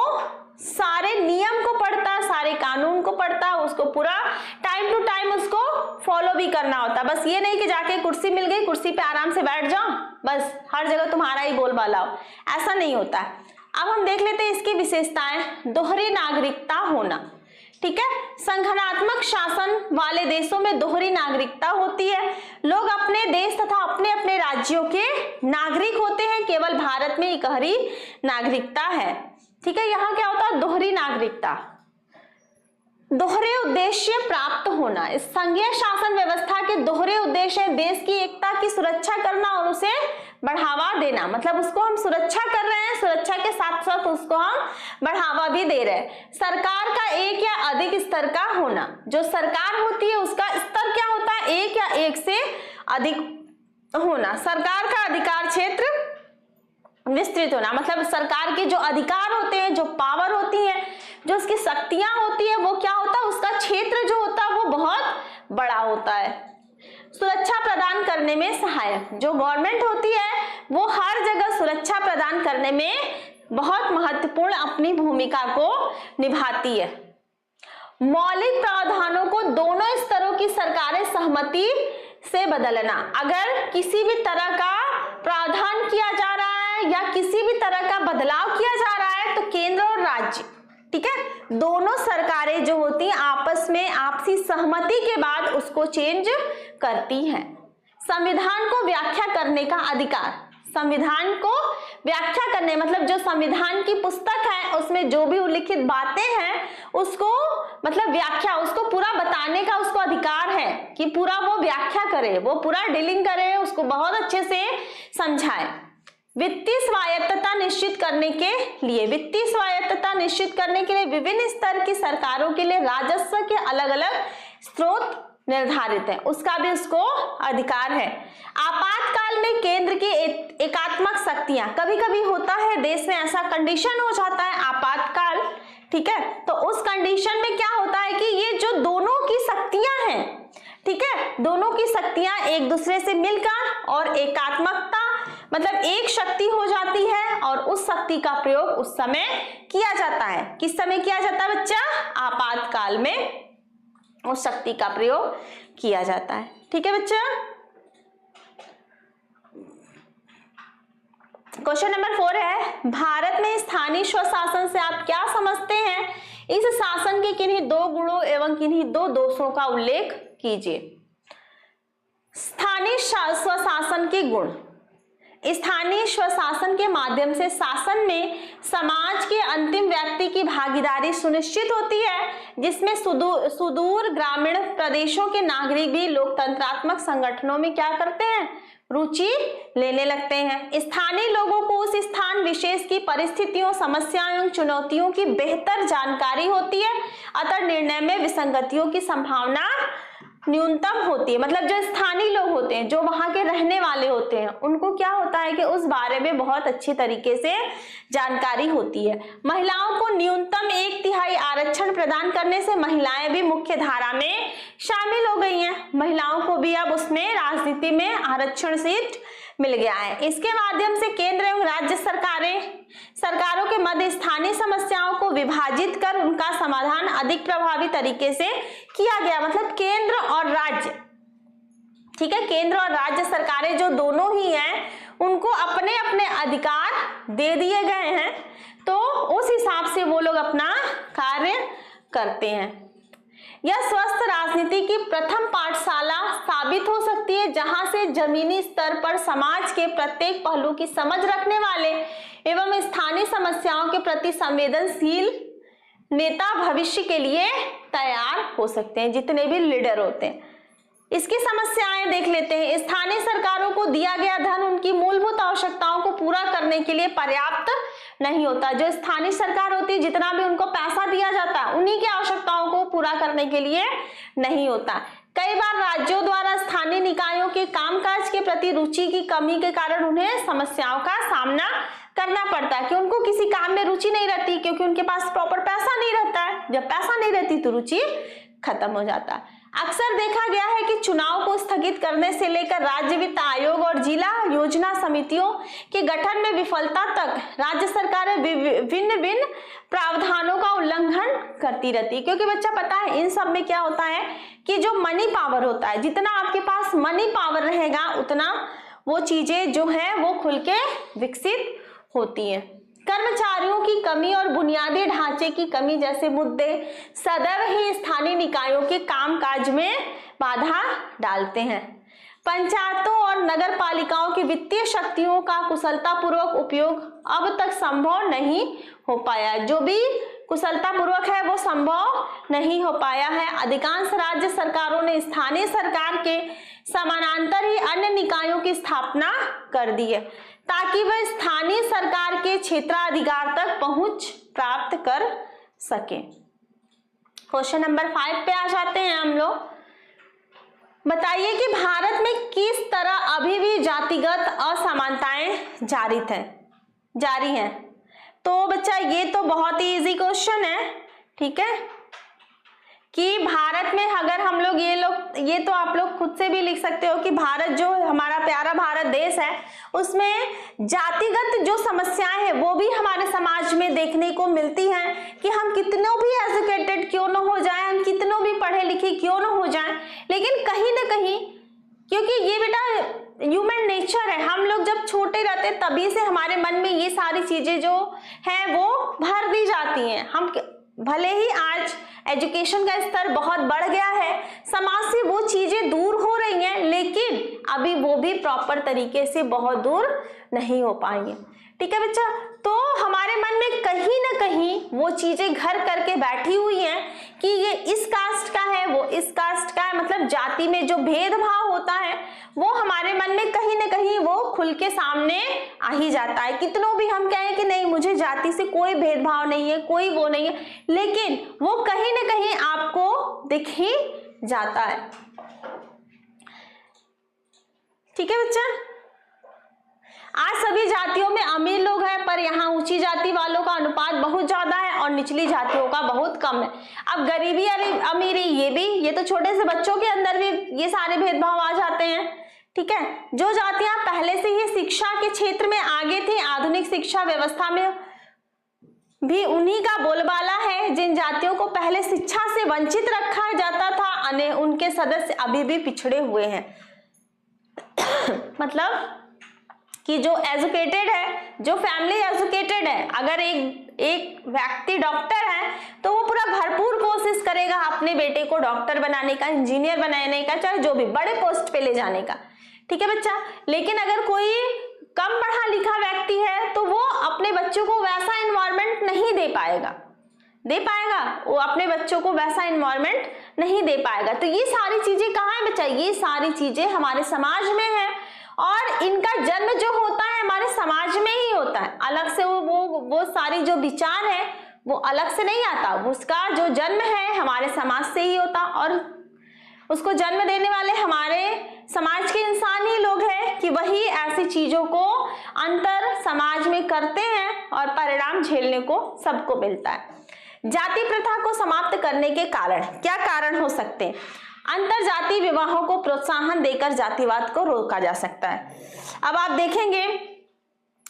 सारे नियम को पढ़ता है, सारे कानून को पढ़ता है, उसको पूरा टाइम टू टाइम उसको फॉलो भी करना होता है। बस ये नहीं कि जाके कुर्सी मिल गई, कुर्सी पे आराम से बैठ जाओ, बस हर जगह तुम्हारा ही बोलबाला हो, ऐसा नहीं होता है। अब हम देख लेते हैं इसकी विशेषताएं। दोहरी नागरिकता होना, ठीक है, संघनात्मक शासन वाले देशों में दोहरी नागरिकता होती है, लोग अपने देश तथा अपने अपने राज्यों के नागरिक होते हैं, केवल भारत में इकहरी नागरिकता है। ठीक है, यहाँ क्या होता है, दोहरी नागरिकता। दोहरे उद्देश्य प्राप्त होना, इस संघीय शासन व्यवस्था के दोहरे उद्देश्य है देश की एकता की सुरक्षा करना और उसे बढ़ावा देना, मतलब उसको हम सुरक्षा कर रहे हैं, सुरक्षा के साथ साथ उसको हम बढ़ावा भी दे रहे हैं। सरकार का एक या अधिक स्तर का होना, जो सरकार होती है उसका स्तर क्या होता है, एक या एक से अधिक होना। सरकार का अधिकार क्षेत्र विस्तृत होना, मतलब सरकार के जो अधिकार होते हैं, जो पावर होती है, जो उसकी शक्तियां होती है, वो क्या होता है, उसका क्षेत्र जो होता है वो बहुत बड़ा होता है। सुरक्षा प्रदान करने में सहायक, जो गवर्नमेंट होती है वो हर जगह सुरक्षा प्रदान करने में बहुत महत्वपूर्ण अपनी भूमिका को निभाती है। मौलिक प्रावधानों को दोनों स्तरों की सरकारें सहमति से बदलना। अगर किसी भी तरह का प्रावधान किया जा रहा है या किसी भी तरह का बदलाव किया जा रहा है तो केंद्र और राज्य, ठीक है, दोनों सरकारें जो होती हैं आपस में आपसी सहमति के बाद उसको चेंज करती हैं। संविधान को व्याख्या करने का अधिकार, संविधान को व्याख्या करने मतलब जो संविधान की पुस्तक है उसमें जो भी उल्लिखित बातें हैं उसको मतलब व्याख्या, उसको पूरा बताने का उसको अधिकार है कि पूरा वो व्याख्या करे, वो पूरा डीलिंग करे, उसको बहुत अच्छे से समझाए। वित्तीय स्वायत्तता निश्चित करने के लिए, वित्तीय स्वायत्तता निश्चित करने के लिए विभिन्न स्तर की सरकारों के लिए राजस्व के अलग अलग स्रोत निर्धारित है, उसका भी उसको अधिकार है। आपातकाल में केंद्र की एकात्मक शक्तियां, कभी कभी होता है देश में ऐसा कंडीशन हो जाता है आपातकाल, ठीक है, तो उस कंडीशन में क्या होता है कि ये जो दोनों की शक्तियां हैं, ठीक है, दोनों की शक्तियां एक दूसरे से मिलकर और एकात्मकता मतलब एक शक्ति हो जाती है और उस शक्ति का प्रयोग उस समय किया जाता है। किस समय किया जाता है बच्चा? आपातकाल में उस शक्ति का प्रयोग किया जाता है। ठीक है बच्चा। क्वेश्चन नंबर 4 है, भारत में स्थानीय स्वशासन से आप क्या समझते हैं? इस शासन के किन्हीं 2 गुणों एवं किन्हीं 2 दोषों का उल्लेख कीजिए। स्थानीय स्वशासन के गुण, स्थानीय स्वशासन के माध्यम से शासन में समाज के अंतिम व्यक्ति की भागीदारी सुनिश्चित होती है, जिसमें सुदूर ग्रामीण प्रदेशों के नागरिक भी लोकतंत्रात्मक संगठनों में क्या करते हैं? रुचि लेने लगते हैं। स्थानीय लोगों को उस स्थान विशेष की परिस्थितियों, समस्याओं एवं चुनौतियों की बेहतर जानकारी होती है, अतः निर्णय में विसंगतियों की संभावना न्यूनतम होती है। मतलब जो स्थानीय लोग होते हैं, जो वहां के रहने वाले होते हैं, उनको क्या होता है कि उस बारे में बहुत अच्छी तरीके से जानकारी होती है। महिलाओं को न्यूनतम 1/3 आरक्षण प्रदान करने से महिलाएं भी मुख्य धारा में शामिल हो गई हैं। महिलाओं को भी अब उसमें राजनीति में आरक्षण सीट मिल गया है। इसके माध्यम से केंद्र एवं राज्य सरकारों के मध्य स्थानीय समस्याओं को विभाजित कर उनका समाधान अधिक प्रभावी तरीके से किया गया। मतलब केंद्र और राज्य, ठीक है, केंद्र और राज्य सरकारें जो दोनों ही हैं उनको अपने अपने अधिकार दे दिए गए हैं, तो उस हिसाब से वो लोग अपना कार्य करते हैं। यह स्वस्थ राजनीति की प्रथम पाठशाला साबित हो सकती है, जहां से जमीनी स्तर पर समाज के प्रत्येक पहलू की समझ रखने वाले एवं स्थानीय समस्याओं के प्रति संवेदनशील नेता भविष्य के लिए तैयार हो सकते हैं, जितने भी लीडर होते हैं। इसकी समस्याएं देख लेते हैं। स्थानीय सरकारों को दिया गया धन उनकी मूलभूत आवश्यकताओं को पूरा करने के लिए पर्याप्त नहीं होता। जो स्थानीय सरकार होती है, जितना भी उनको पैसा दिया जाता है, उन्हीं की आवश्यकताओं को पूरा करने के लिए नहीं होता। कई बार राज्यों द्वारा स्थानीय निकायों के कामकाज के प्रति रुचि की कमी के कारण उन्हें समस्याओं का सामना करना पड़ता है कि उनको किसी काम में रुचि नहीं रहती, क्योंकि उनके पास प्रॉपर पैसा नहीं रहता है। जब पैसा नहीं रहती तो रुचि खत्म हो जाता है। अक्सर देखा गया है कि चुनाव को स्थगित करने से लेकर राज्य वित्त आयोग और जिला योजना समितियों के गठन में विफलता तक राज्य सरकारें भिन्न प्रावधानों का उल्लंघन करती रहती है। क्योंकि बच्चा पता है इन सब में क्या होता है कि जो मनी पावर होता है, जितना आपके पास मनी पावर रहेगा उतना वो चीजें जो है वो खुल के विकसित होती हैं। कर्मचारियों की कमी और बुनियादी ढांचे की कमी जैसे मुद्दे सदैव ही स्थानीय निकायों के कामकाज में बाधा डालते हैं। पंचायतों और नगर पालिकाओं की वित्तीय शक्तियों का कुशलतापूर्वक उपयोग अब तक संभव नहीं हो पाया। जो भी कुशलतापूर्वक है वो संभव नहीं हो पाया है। अधिकांश राज्य सरकारों ने स्थानीय सरकार के समानांतर ही अन्य निकायों की स्थापना कर दी है, ताकि वह स्थानीय सरकार के क्षेत्राधिकार तक पहुंच प्राप्त कर सके। क्वेश्चन नंबर 5 पे आ जाते हैं हम लोग। बताइए कि भारत में किस तरह अभी भी जातिगत असमानताएं जारी हैं। तो बच्चा ये तो बहुत ही इजी क्वेश्चन है, ठीक है, कि भारत में अगर हम लोग ये तो आप लोग खुद से भी लिख सकते हो कि भारत जो हमारा प्यारा भारत देश है उसमें जातिगत जो समस्याएं हैं वो भी हमारे समाज में देखने को मिलती हैं कि हम कितनों भी एजुकेटेड क्यों न हो जाएं, हम कितनों भी पढ़े लिखे क्यों न हो जाएं, लेकिन कहीं ना कहीं क्योंकि ये बेटा ह्यूमन नेचर है, हम लोग जब छोटे रहते तभी से हमारे मन में ये सारी चीजें जो है वो भर दी जाती हैं। हम भले ही आज एजुकेशन का स्तर बहुत बढ़ गया है, समाज से वो चीजें दूर हो रही हैं, लेकिन अभी वो भी प्रॉपर तरीके से बहुत दूर नहीं हो पाएंगे। ठीक है बच्चा, तो हमारे मन में कहीं ना कहीं वो चीजें घर करके बैठी हुई हैं कि ये इस कास्ट का है, वो इस कास्ट का है, मतलब जाति में जो भेदभाव होता है वो हमारे मन में कहीं ना कहीं वो खुल के सामने आ ही जाता है। कितनों भी हम कहें कि नहीं मुझे जाति से कोई भेदभाव नहीं है, कोई वो नहीं है, लेकिन वो कहीं ना कहीं आपको दिख ही जाता है। ठीक है बच्चा, आज सभी जातियों में अमीर लोग हैं, पर यहाँ ऊंची जाति वालों का अनुपात बहुत ज्यादा है और निचली जातियों का बहुत कम है। अब गरीबी अमीरी ये तो छोटे से बच्चों के अंदर भी ये सारे भेदभाव आ जाते हैं। ठीक है, जो जातियां पहले से ही शिक्षा के क्षेत्र में आगे थी, आधुनिक शिक्षा व्यवस्था में भी उन्हीं का बोलबाला है। जिन जातियों को पहले शिक्षा से वंचित रखा जाता था, उनके सदस्य अभी भी पिछड़े हुए हैं। मतलब कि जो एजुकेटेड है, जो फैमिली एजुकेटेड है, अगर एक व्यक्ति डॉक्टर है तो वो पूरा भरपूर कोशिश करेगा अपने बेटे को डॉक्टर बनाने का, इंजीनियर बनाने का, चाहे जो भी बड़े पोस्ट पे ले जाने का। ठीक है बच्चा, लेकिन अगर कोई कम पढ़ा लिखा व्यक्ति है तो वो अपने बच्चों को वैसा एनवायरनमेंट नहीं दे पाएगा, वो अपने बच्चों को वैसा एनवायरनमेंट नहीं दे पाएगा। तो ये सारी चीजें कहाँ है बच्चा, ये सारी चीजें हमारे समाज में है और इनका जन्म जो होता है हमारे समाज में ही होता है। अलग से वो सारी जो विचार है वो अलग से नहीं आता, उसका जो जन्म है हमारे समाज से ही होता और उसको जन्म देने वाले हमारे समाज के इंसान ही लोग हैं कि वही ऐसी चीजों को अंतर समाज में करते हैं और परिणाम झेलने को सबको मिलता है। जाति प्रथा को समाप्त करने के कारण क्या कारण हो सकते हैं? अंतर जाति विवाहों को प्रोत्साहन देकर जातिवाद को रोका जा सकता है। अब आप देखेंगे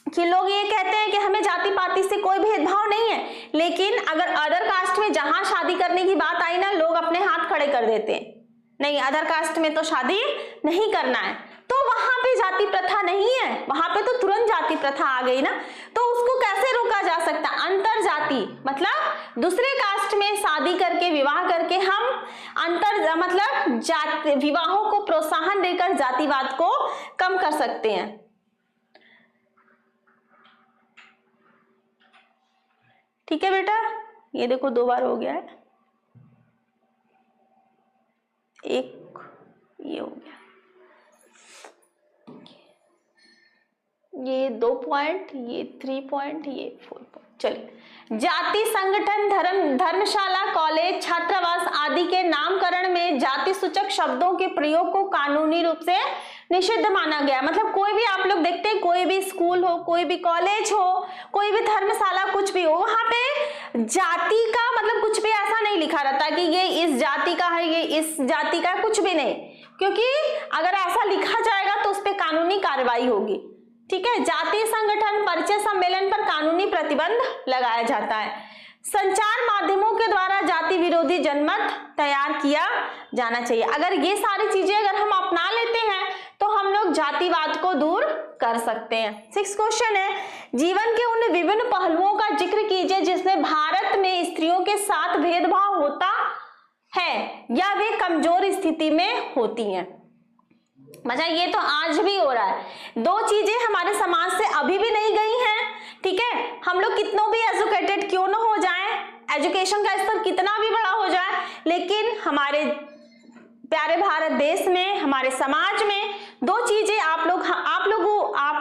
कि लोग ये कहते हैं कि हमें जाति पाति से कोई भेदभाव नहीं है, लेकिन अगर अदर कास्ट में जहां शादी करने की बात आई ना, लोग अपने हाथ खड़े कर देते हैं, नहीं अदर कास्ट में तो शादी नहीं करना है, तो वहां पे जाति प्रथा नहीं है, वहां पे तो तुरंत जाति प्रथा आ गई ना, तो उसको कैसे रोका जा सकता? अंतर जाति मतलब दूसरे कास्ट में शादी करके विवाह करके हम अंतर मतलब जाति विवाहों को प्रोत्साहन देकर जातिवाद को कम कर सकते हैं। ठीक है बेटा, ये देखो 2 बार हो गया है, एक ये हो गया, ये 2 पॉइंट, ये 3 पॉइंट, ये 4 पॉइंट। चलिए, जाति संगठन, धर्मशाला, कॉलेज, छात्रावास आदि के नामकरण में जाति सूचक शब्दों के प्रयोग को कानूनी रूप से निषिद्ध माना गया। मतलब कोई भी आप लोग देखते हैं, कोई भी स्कूल हो, कोई भी कॉलेज हो, कोई भी धर्मशाला, कुछ भी हो, वहां पे जाति का मतलब कुछ भी ऐसा नहीं लिखा रहता कि ये इस जाति का है, ये इस जाति का है, कुछ भी नहीं, क्योंकि अगर ऐसा लिखा जाएगा तो उस पर कानूनी कार्रवाई होगी। ठीक है, जातीय संगठन, परिचय सम्मेलन पर कानूनी प्रतिबंध लगाया जाता है। संचार माध्यमों के द्वारा जाति विरोधी जनमत तैयार किया जाना चाहिए। अगर ये सारी चीजें अगर हम अपना लेते हैं तो हम लोग जातिवाद को दूर कर सकते हैं। 6 क्वेश्चन है, जीवन के उन विभिन्न पहलुओं का जिक्र कीजिए जिसमें भारत में स्त्रियों के साथ भेदभाव होता है या वे कमजोर स्थिति में होती हैं। मतलब ये तो आज भी हो रहा है। 2 चीजें हमारे समाज से अभी भी नहीं गई हैं। ठीक है, हम लोग कितनों भी एजुकेटेड क्यों ना हो जाएं, एजुकेशन का स्तर कितना भी बड़ा हो जाए, लेकिन हमारे प्यारे भारत देश में, हमारे समाज में 2 चीजें आप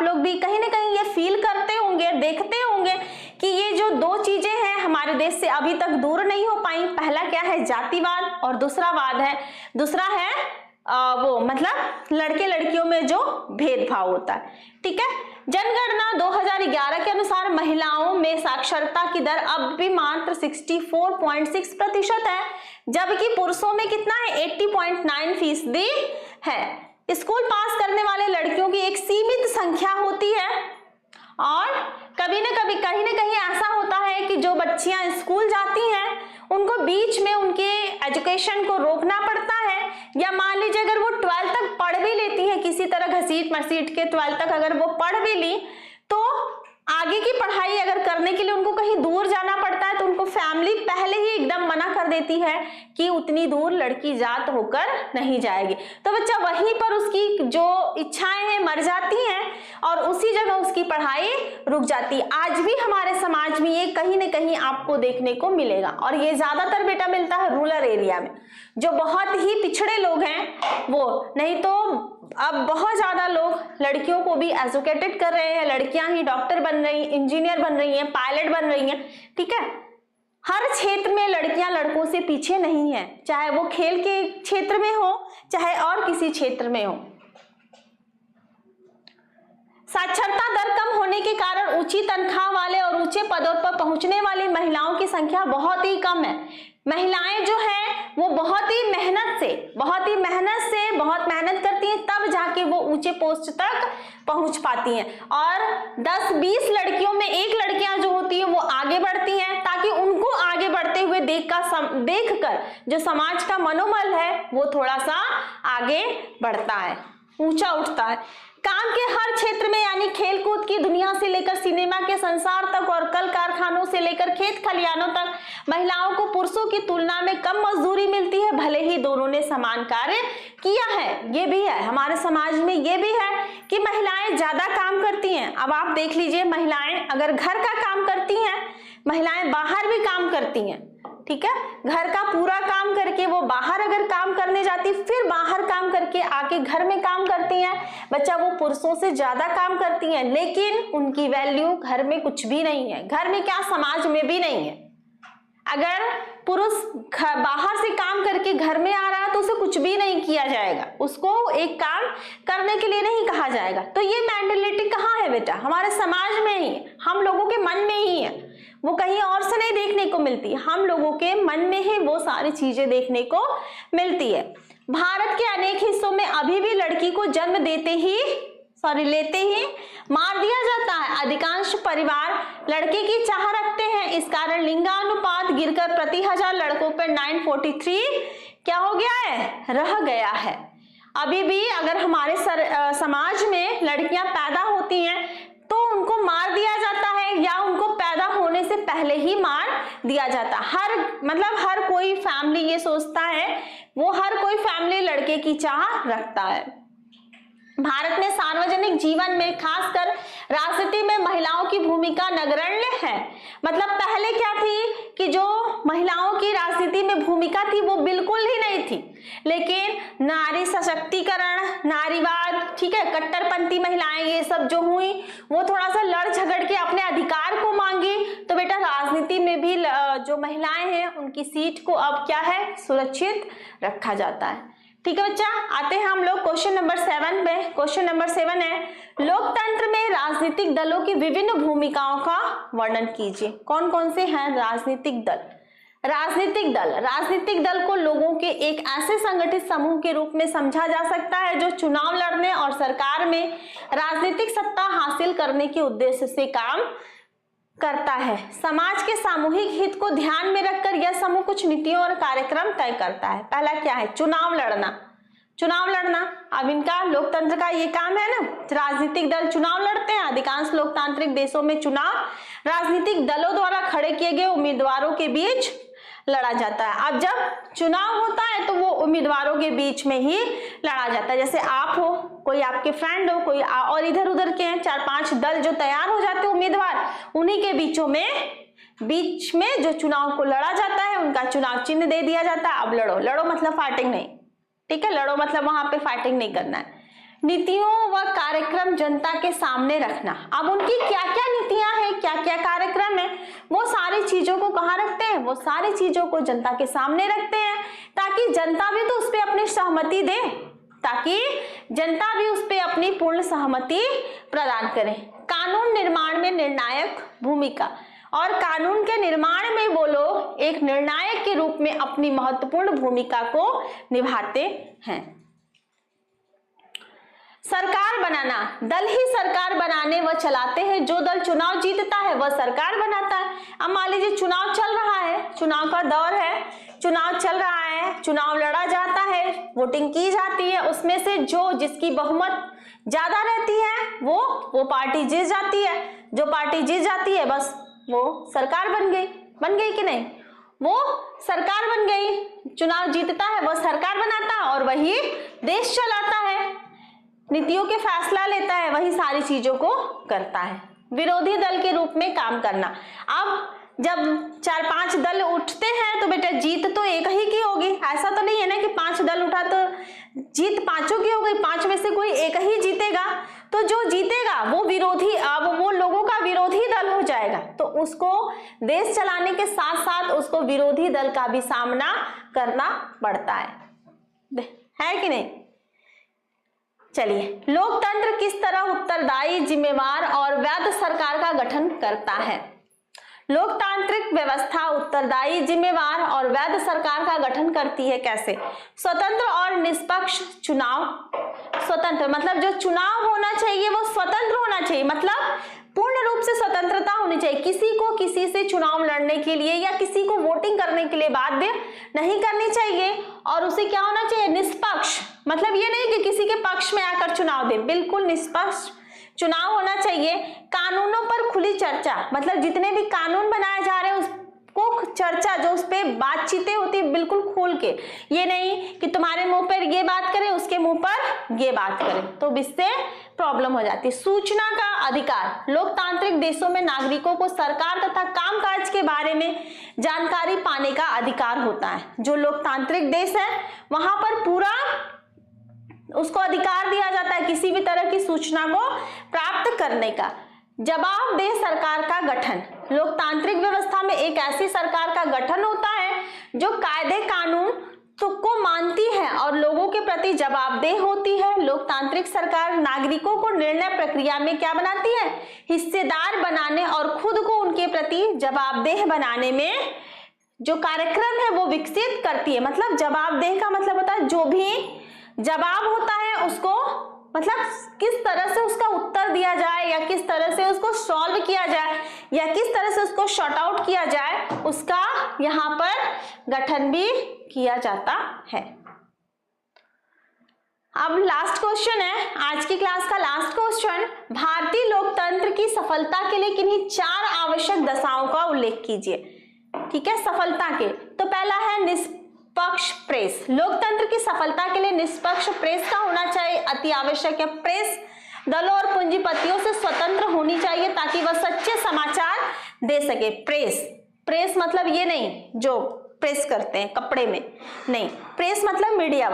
लोग भी कहीं ना कहीं ये फील करते होंगे, देखते होंगे कि ये जो 2 चीजें हैं हमारे देश से अभी तक दूर नहीं हो पाई। पहला क्या है? जातिवाद, और दूसरा है वो मतलब लड़के लड़कियों में जो भेदभाव होता है। ठीक है, जनगणना 2011 के अनुसार महिलाओं में साक्षरता की दर अब भी मात्र 64.6% है, जबकि पुरुषों में कितना है? 80.9% है। स्कूल पास करने वाले लड़कियों की एक सीमित संख्या होती है और कभी ना कभी कहीं ना कहीं ऐसा होता है कि जो बच्चियां स्कूल जाती हैं उनको बीच में उनके एजुकेशन को रोकना पड़ता है, या मान लीजिए अगर वो वो 12th तक पढ़ भी लेती हैं, किसी तरह घसीट मसीट के 12th तक अगर वो पढ़ भी ली, तो आगे की पढ़ाई अगर करने के लिए उनको कहीं दूर जाना पड़ता है तो उनको फैमिली पहले ही एकदम मना कर देती है कि उतनी दूर लड़की जात होकर नहीं जाएगी। तो बच्चा वहीं पर उसकी जो इच्छाएं हैं मर जाती हैं और उसी जगह उसकी पढ़ाई रुक जाती है। आज भी हमारे समाज में ये कहीं ना कहीं आपको देखने को मिलेगा, और ये ज्यादातर बेटा मिलता है रूरल एरिया में, जो बहुत ही पिछड़े लोग हैं वो। नहीं तो अब बहुत ज्यादा लोग लड़कियों को भी एजुकेटेड कर रहे हैं, लड़कियां ही डॉक्टर बन रही, इंजीनियर बन रही हैं, पायलट बन रही हैं, ठीक है। हर क्षेत्र में लड़कियां लड़कों से पीछे नहीं है, चाहे वो खेल के क्षेत्र में हो चाहे और किसी क्षेत्र में हो। साक्षरता दर कम होने के कारण ऊंची तनख्वाह वाले और ऊंचे पदों पर पहुंचने वाली महिलाओं की संख्या बहुत ही कम है। महिलाएं जो हैं वो बहुत मेहनत करती हैं, तब जाके वो ऊंचे पोस्ट तक पहुंच पाती हैं। और 10-20 लड़कियों में एक लड़कियां जो होती हैं वो आगे बढ़ती हैं, ताकि उनको आगे बढ़ते हुए देखकर जो समाज का मनोबल है वो थोड़ा सा आगे बढ़ता है, ऊंचा उठता है। काम के हर क्षेत्र में, यानी खेलकूद की दुनिया से लेकर सिनेमा के संसार तक और कल कारखानों से लेकर खेत खलिहानों तक, महिलाओं को पुरुषों की तुलना में कम मजदूरी मिलती है, भले ही दोनों ने समान कार्य किया है। ये भी है हमारे समाज में, ये भी है कि महिलाएं ज्यादा काम करती हैं। अब आप देख लीजिए, महिलाएं अगर घर का काम करती हैं, महिलाएं बाहर भी काम करती हैं, ठीक है। घर का पूरा काम करके वो बाहर अगर काम करने जाती, फिर बाहर काम करके आके घर में काम करती हैं, बच्चा वो पुरुषों से ज्यादा काम करती हैं, लेकिन उनकी वैल्यू घर में कुछ भी नहीं है, घर में क्या समाज में भी नहीं है। अगर पुरुष बाहर से काम करके घर में आ रहा है तो उसे कुछ भी नहीं किया जाएगा, उसको एक काम करने के लिए नहीं कहा जाएगा। तो ये मेंटालिटी कहाँ है बेटा? हमारे समाज में ही, हम लोगों के मन में ही है, वो कहीं और से नहीं देखने को मिलती, हम लोगों के मन में ही वो सारी चीजें देखने को मिलती है। भारत के अनेक हिस्सों में अभी भी लड़की को जन्म लेते ही मार दिया जाता है। अधिकांश परिवार लड़के की चाह रखते हैं, इस कारण लिंगानुपात गिरकर प्रति 1000 लड़कों पर 943 क्या हो गया है, रह गया है। अभी भी अगर हमारे समाज में लड़कियां पैदा होती हैं तो उनको मार दिया जाता है, या उनको पैदा होने से पहले ही मार दिया जाता है। हर कोई फैमिली ये सोचता है, वो हर कोई फैमिली लड़के की चाह रखता है। भारत में सार्वजनिक जीवन में, खासकर राजनीति में महिलाओं की भूमिका नगण्य है। मतलब पहले क्या थी कि जो महिलाओं की राजनीति में भूमिका थी वो बिल्कुल ही नहीं थी, लेकिन नारी सशक्तिकरण, नारीवाद, ठीक है, कट्टरपंथी महिलाएं ये सब जो हुई, वो थोड़ा सा लड़ झगड़ के अपने अधिकार को मांगी, तो बेटा राजनीति में भी जो महिलाएं हैं उनकी सीट को अब क्या है, सुरक्षित रखा जाता है। ठीक है बच्चा, आते हैं हम लोग क्वेश्चन नंबर 7 पे। क्वेश्चन नंबर 7 है, लोकतंत्र में राजनीतिक दलों की विभिन्न भूमिकाओं का वर्णन कीजिए। कौन कौन से हैं राजनीतिक दल? राजनीतिक दल को लोगों के एक ऐसे संगठित समूह के रूप में समझा जा सकता है जो चुनाव लड़ने और सरकार में राजनीतिक सत्ता हासिल करने के उद्देश्य से काम करता है। समाज के सामूहिक हित को ध्यान में रखकर यह समूह कुछ नीतियों और कार्यक्रम तय करता है। पहला क्या है, चुनाव लड़ना। अब इनका लोकतंत्र का ये काम है ना, राजनीतिक दल चुनाव लड़ते हैं। अधिकांश लोकतांत्रिक देशों में चुनाव राजनीतिक दलों द्वारा खड़े किए गए उम्मीदवारों के बीच लड़ा जाता है। अब जब चुनाव होता है तो वो उम्मीदवारों के बीच में ही लड़ा जाता है। जैसे आप हो, कोई आपके फ्रेंड हो, कोई और इधर उधर के हैं 4-5 दल जो तैयार हो जाते हैं उम्मीदवार, उन्हीं के बीच में जो चुनाव को लड़ा जाता है उनका चुनाव चिन्ह दे दिया जाता है। अब लड़ो मतलब फाइटिंग नहीं, ठीक है, लड़ो मतलब वहां पे फाइटिंग नहीं करना है। नीतियों व कार्यक्रम जनता के सामने रखना। अब उनकी क्या क्या नीतियां हैं, क्या क्या कार्यक्रम है, वो सारी चीजों को कहाँ रखते हैं, वो सारी चीजों को जनता के सामने रखते हैं, ताकि जनता भी तो उस पर अपनी सहमति दे, ताकि जनता भी उस पर अपनी पूर्ण सहमति प्रदान करे। कानून निर्माण में निर्णायक भूमिका, और कानून के निर्माण में वो लोग एक निर्णायक के रूप में अपनी महत्वपूर्ण भूमिका को निभाते हैं। सरकार बनाना, दल ही सरकार बनाने व चलाते हैं। जो दल चुनाव जीतता है वह सरकार बनाता है। अब मान लीजिए चुनाव चल रहा है, चुनाव का दौर है, चुनाव चल रहा है, चुनाव लड़ा जाता है, वोटिंग की जाती है, उसमें से जिसकी बहुमत ज्यादा रहती है वो पार्टी जीत जाती है। जो पार्टी जीत जाती है बस वो सरकार बन गई कि नहीं, वो सरकार बन गई। चुनाव जीतता है वो सरकार बनाता है और वही देश चलाता है, नीतियों के फैसला लेता है, वही सारी चीजों को करता है। विरोधी दल के रूप में काम करना। अब जब 4-5 दल उठते हैं तो बेटा जीत तो एक ही की होगी, ऐसा तो नहीं है ना कि 5 दल उठा तो जीत 5 की हो गई, 5 में से कोई एक ही जीतेगा। तो जो जीतेगा वो विरोधी, अब वो लोगों का विरोधी दल हो जाएगा, तो उसको देश चलाने के साथ साथ उसको विरोधी दल का भी सामना करना पड़ता है कि नहीं। चलिए, लोकतंत्र किस तरह उत्तरदायी, जिम्मेवार और वैध सरकार का गठन करता है। लोकतांत्रिक व्यवस्था उत्तरदायी, जिम्मेवार और वैध सरकार का गठन करती है। कैसे? स्वतंत्र और निष्पक्ष चुनाव। स्वतंत्र मतलब जो चुनाव होना चाहिए वो स्वतंत्र होना चाहिए, मतलब पूर्ण रूप से स्वतंत्रता होनी चाहिए। किसी को किसी से चुनाव लड़ने के लिए या किसी को वोटिंग करने के लिए बाध्य नहीं करनी चाहिए। और उसे क्या होना चाहिए? निष्पक्ष, मतलब ये नहीं कि किसी के पक्ष में आकर चुनाव दे, बिल्कुल निष्पक्ष चुनाव होना चाहिए। कानूनों पर खुली चर्चा, मतलब जितने भी कानून बनाए जा रहे हैं उसको चर्चा, जो उस पर बातचीतें होती है बिल्कुल खोल के, ये नहीं कि तुम्हारे मुंह पर ये बात करें उसके मुंह पर ये बात करें, तो इससे प्रॉब्लम हो जाती है। सूचना का अधिकार। लोकतांत्रिक देशों में नागरिकों को सरकार तथा कामकाज के बारे में जानकारी पाने का अधिकार होता है। जो लोकतांत्रिक देश है वहां पर पूरा उसको अधिकार दिया जाता है किसी भी तरह की सूचना को प्राप्त करने का। जवाबदेह सरकार का गठन। लोकतांत्रिक व्यवस्था में एक ऐसी सरकार का गठन होता है जो कायदे कानून को मानती है और लोगों के प्रति जवाबदेह होती है। लोकतांत्रिक सरकार नागरिकों को निर्णय प्रक्रिया में क्या बनाती है? हिस्सेदार बनाने और खुद को उनके प्रति जवाबदेह बनाने में जो कार्यक्रम है वो विकसित करती है। मतलब जवाबदेह का मतलब होता है जो भी जवाब होता है उसको, मतलब किस तरह से उसका उत्तर दिया जाए या किस तरह से उसको सॉल्व किया जाए या किस तरह से उसको शॉर्ट आउट किया जाए, उसका यहाँ पर गठन भी किया जाता है। अब लास्ट क्वेश्चन है, आज की क्लास का लास्ट क्वेश्चन। भारतीय लोकतंत्र की सफलता के लिए किन्हीं 4 आवश्यक दशाओं का उल्लेख कीजिए। ठीक है, सफलता के तो पहला है निष्पक्ष प्रेस। लोकतंत्र की सफलता के लिए निष्पक्ष प्रेस का होना चाहिए, अति आवश्यक है। प्रेस दलों और पूंजीपतियों से स्वतंत्र होनी चाहिए ताकि वह सच्चे समाचार दे सके। प्रेस मतलब ये नहीं जो प्रेस करते हैं कपड़े में, नहीं, प्रेस मतलब मीडिया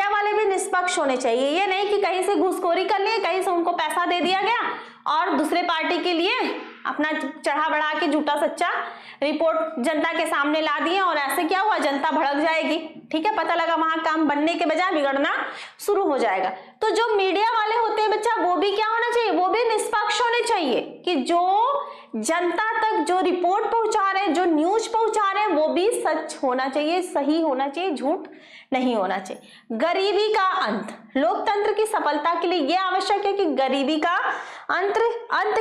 वाले भी निष्पक्ष होने चाहिए। ये नहीं कि कहीं से घूसखोरी कर लिए, कहीं से उनको पैसा दे दिया गया और दूसरे पार्टी के लिए अपना चढ़ा बढ़ा के झूठा सच्चा रिपोर्ट जनता के सामने ला दिए और ऐसे क्या हुआ, जनता भड़क जाएगी। ठीक है, पता लगा वहां काम बनने के बजाय बिगड़ना शुरू हो जाएगा। तो जो मीडिया वाले होते हैं बच्चा, वो भी क्या होना चाहिए? वो भी निष्पक्ष होने चाहिए कि जो जनता तक जो रिपोर्ट पहुंचा रहे हैं, जो न्यूज पहुंचा रहे हैं, वो भी सच होना चाहिए, सही होना चाहिए, झूठ नहीं होना चाहिए। गरीबी का अंत। लोकतंत्र की सफलता के लिए यह आवश्यक है कि गरीबी का अंत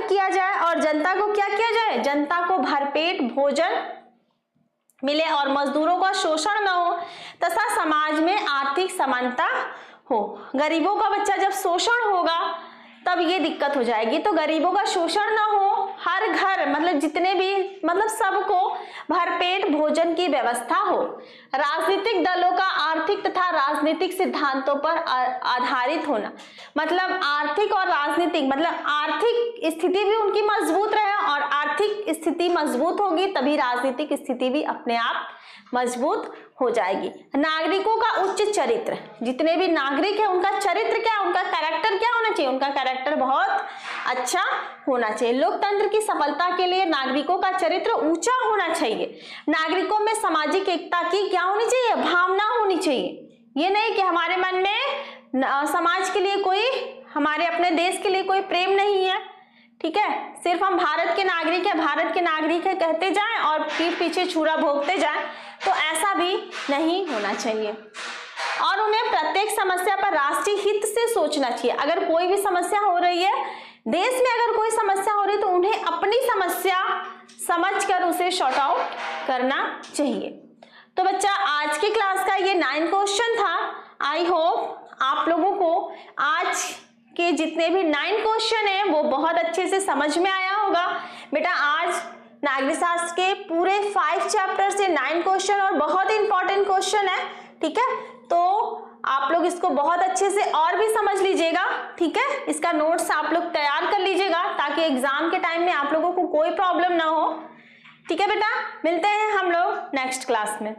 किया जाए और जनता को क्या किया जाए? जनता को भरपेट भोजन मिले और मजदूरों का शोषण न हो तथा समाज में आर्थिक समानता हो। गरीबों का बच्चा जब शोषण होगा तब ये दिक्कत हो जाएगी। तो गरीबों का शोषण ना हो, हर घर मतलब जितने भी मतलब सबको भरपेट भोजन की व्यवस्था हो। राजनीतिक दलों का आर्थिक तथा राजनीतिक सिद्धांतों पर आधारित होना, मतलब आर्थिक और राजनीतिक, मतलब आर्थिक स्थिति भी उनकी मजबूत रहे और आर्थिक स्थिति मजबूत होगी तभी राजनीतिक स्थिति भी अपने आप मजबूत हो जाएगी। नागरिकों का उच्च चरित्र। जितने भी नागरिक है उनका चरित्र क्या, उनका कैरेक्टर क्या होना चाहिए? उनका कैरेक्टर बहुत अच्छा होना चाहिए। लोकतंत्र की सफलता के लिए नागरिकों का चरित्र ऊंचा होना चाहिए। नागरिकों में सामाजिक एकता की क्या होनी चाहिए? भावना होनी चाहिए। ये नहीं कि हमारे मन में समाज के लिए कोई, हमारे अपने देश के लिए कोई प्रेम नहीं है, ठीक है, सिर्फ हम भारत के नागरिक है कहते जाएं और पीठ पीछे छुरा भोगते जाएं, तो ऐसा भी नहीं होना चाहिए। और उन्हें प्रत्येक समस्या पर राष्ट्रीय हित से सोचना चाहिए। अगर कोई भी समस्या हो रही है देश में, अगर कोई समस्या हो रही है तो उन्हें अपनी समस्या समझकर उसे शॉर्ट आउट करना चाहिए। तो बच्चा आज की क्लास का ये 9 क्वेश्चन था। आई होप आप लोगों को आज के जितने भी 9 क्वेश्चन हैं वो बहुत अच्छे से समझ में आया होगा। बेटा आज नागरिक शास्त्र के पूरे 5 चैप्टर से 9 क्वेश्चन और बहुत इंपॉर्टेंट क्वेश्चन है, ठीक है। तो आप लोग इसको बहुत अच्छे से और भी समझ लीजिएगा, ठीक है। इसका नोट्स आप लोग तैयार कर लीजिएगा ताकि एग्जाम के टाइम में आप लोगों को कोई प्रॉब्लम ना हो, ठीक है बेटा। मिलते हैं हम लोग नेक्स्ट क्लास में।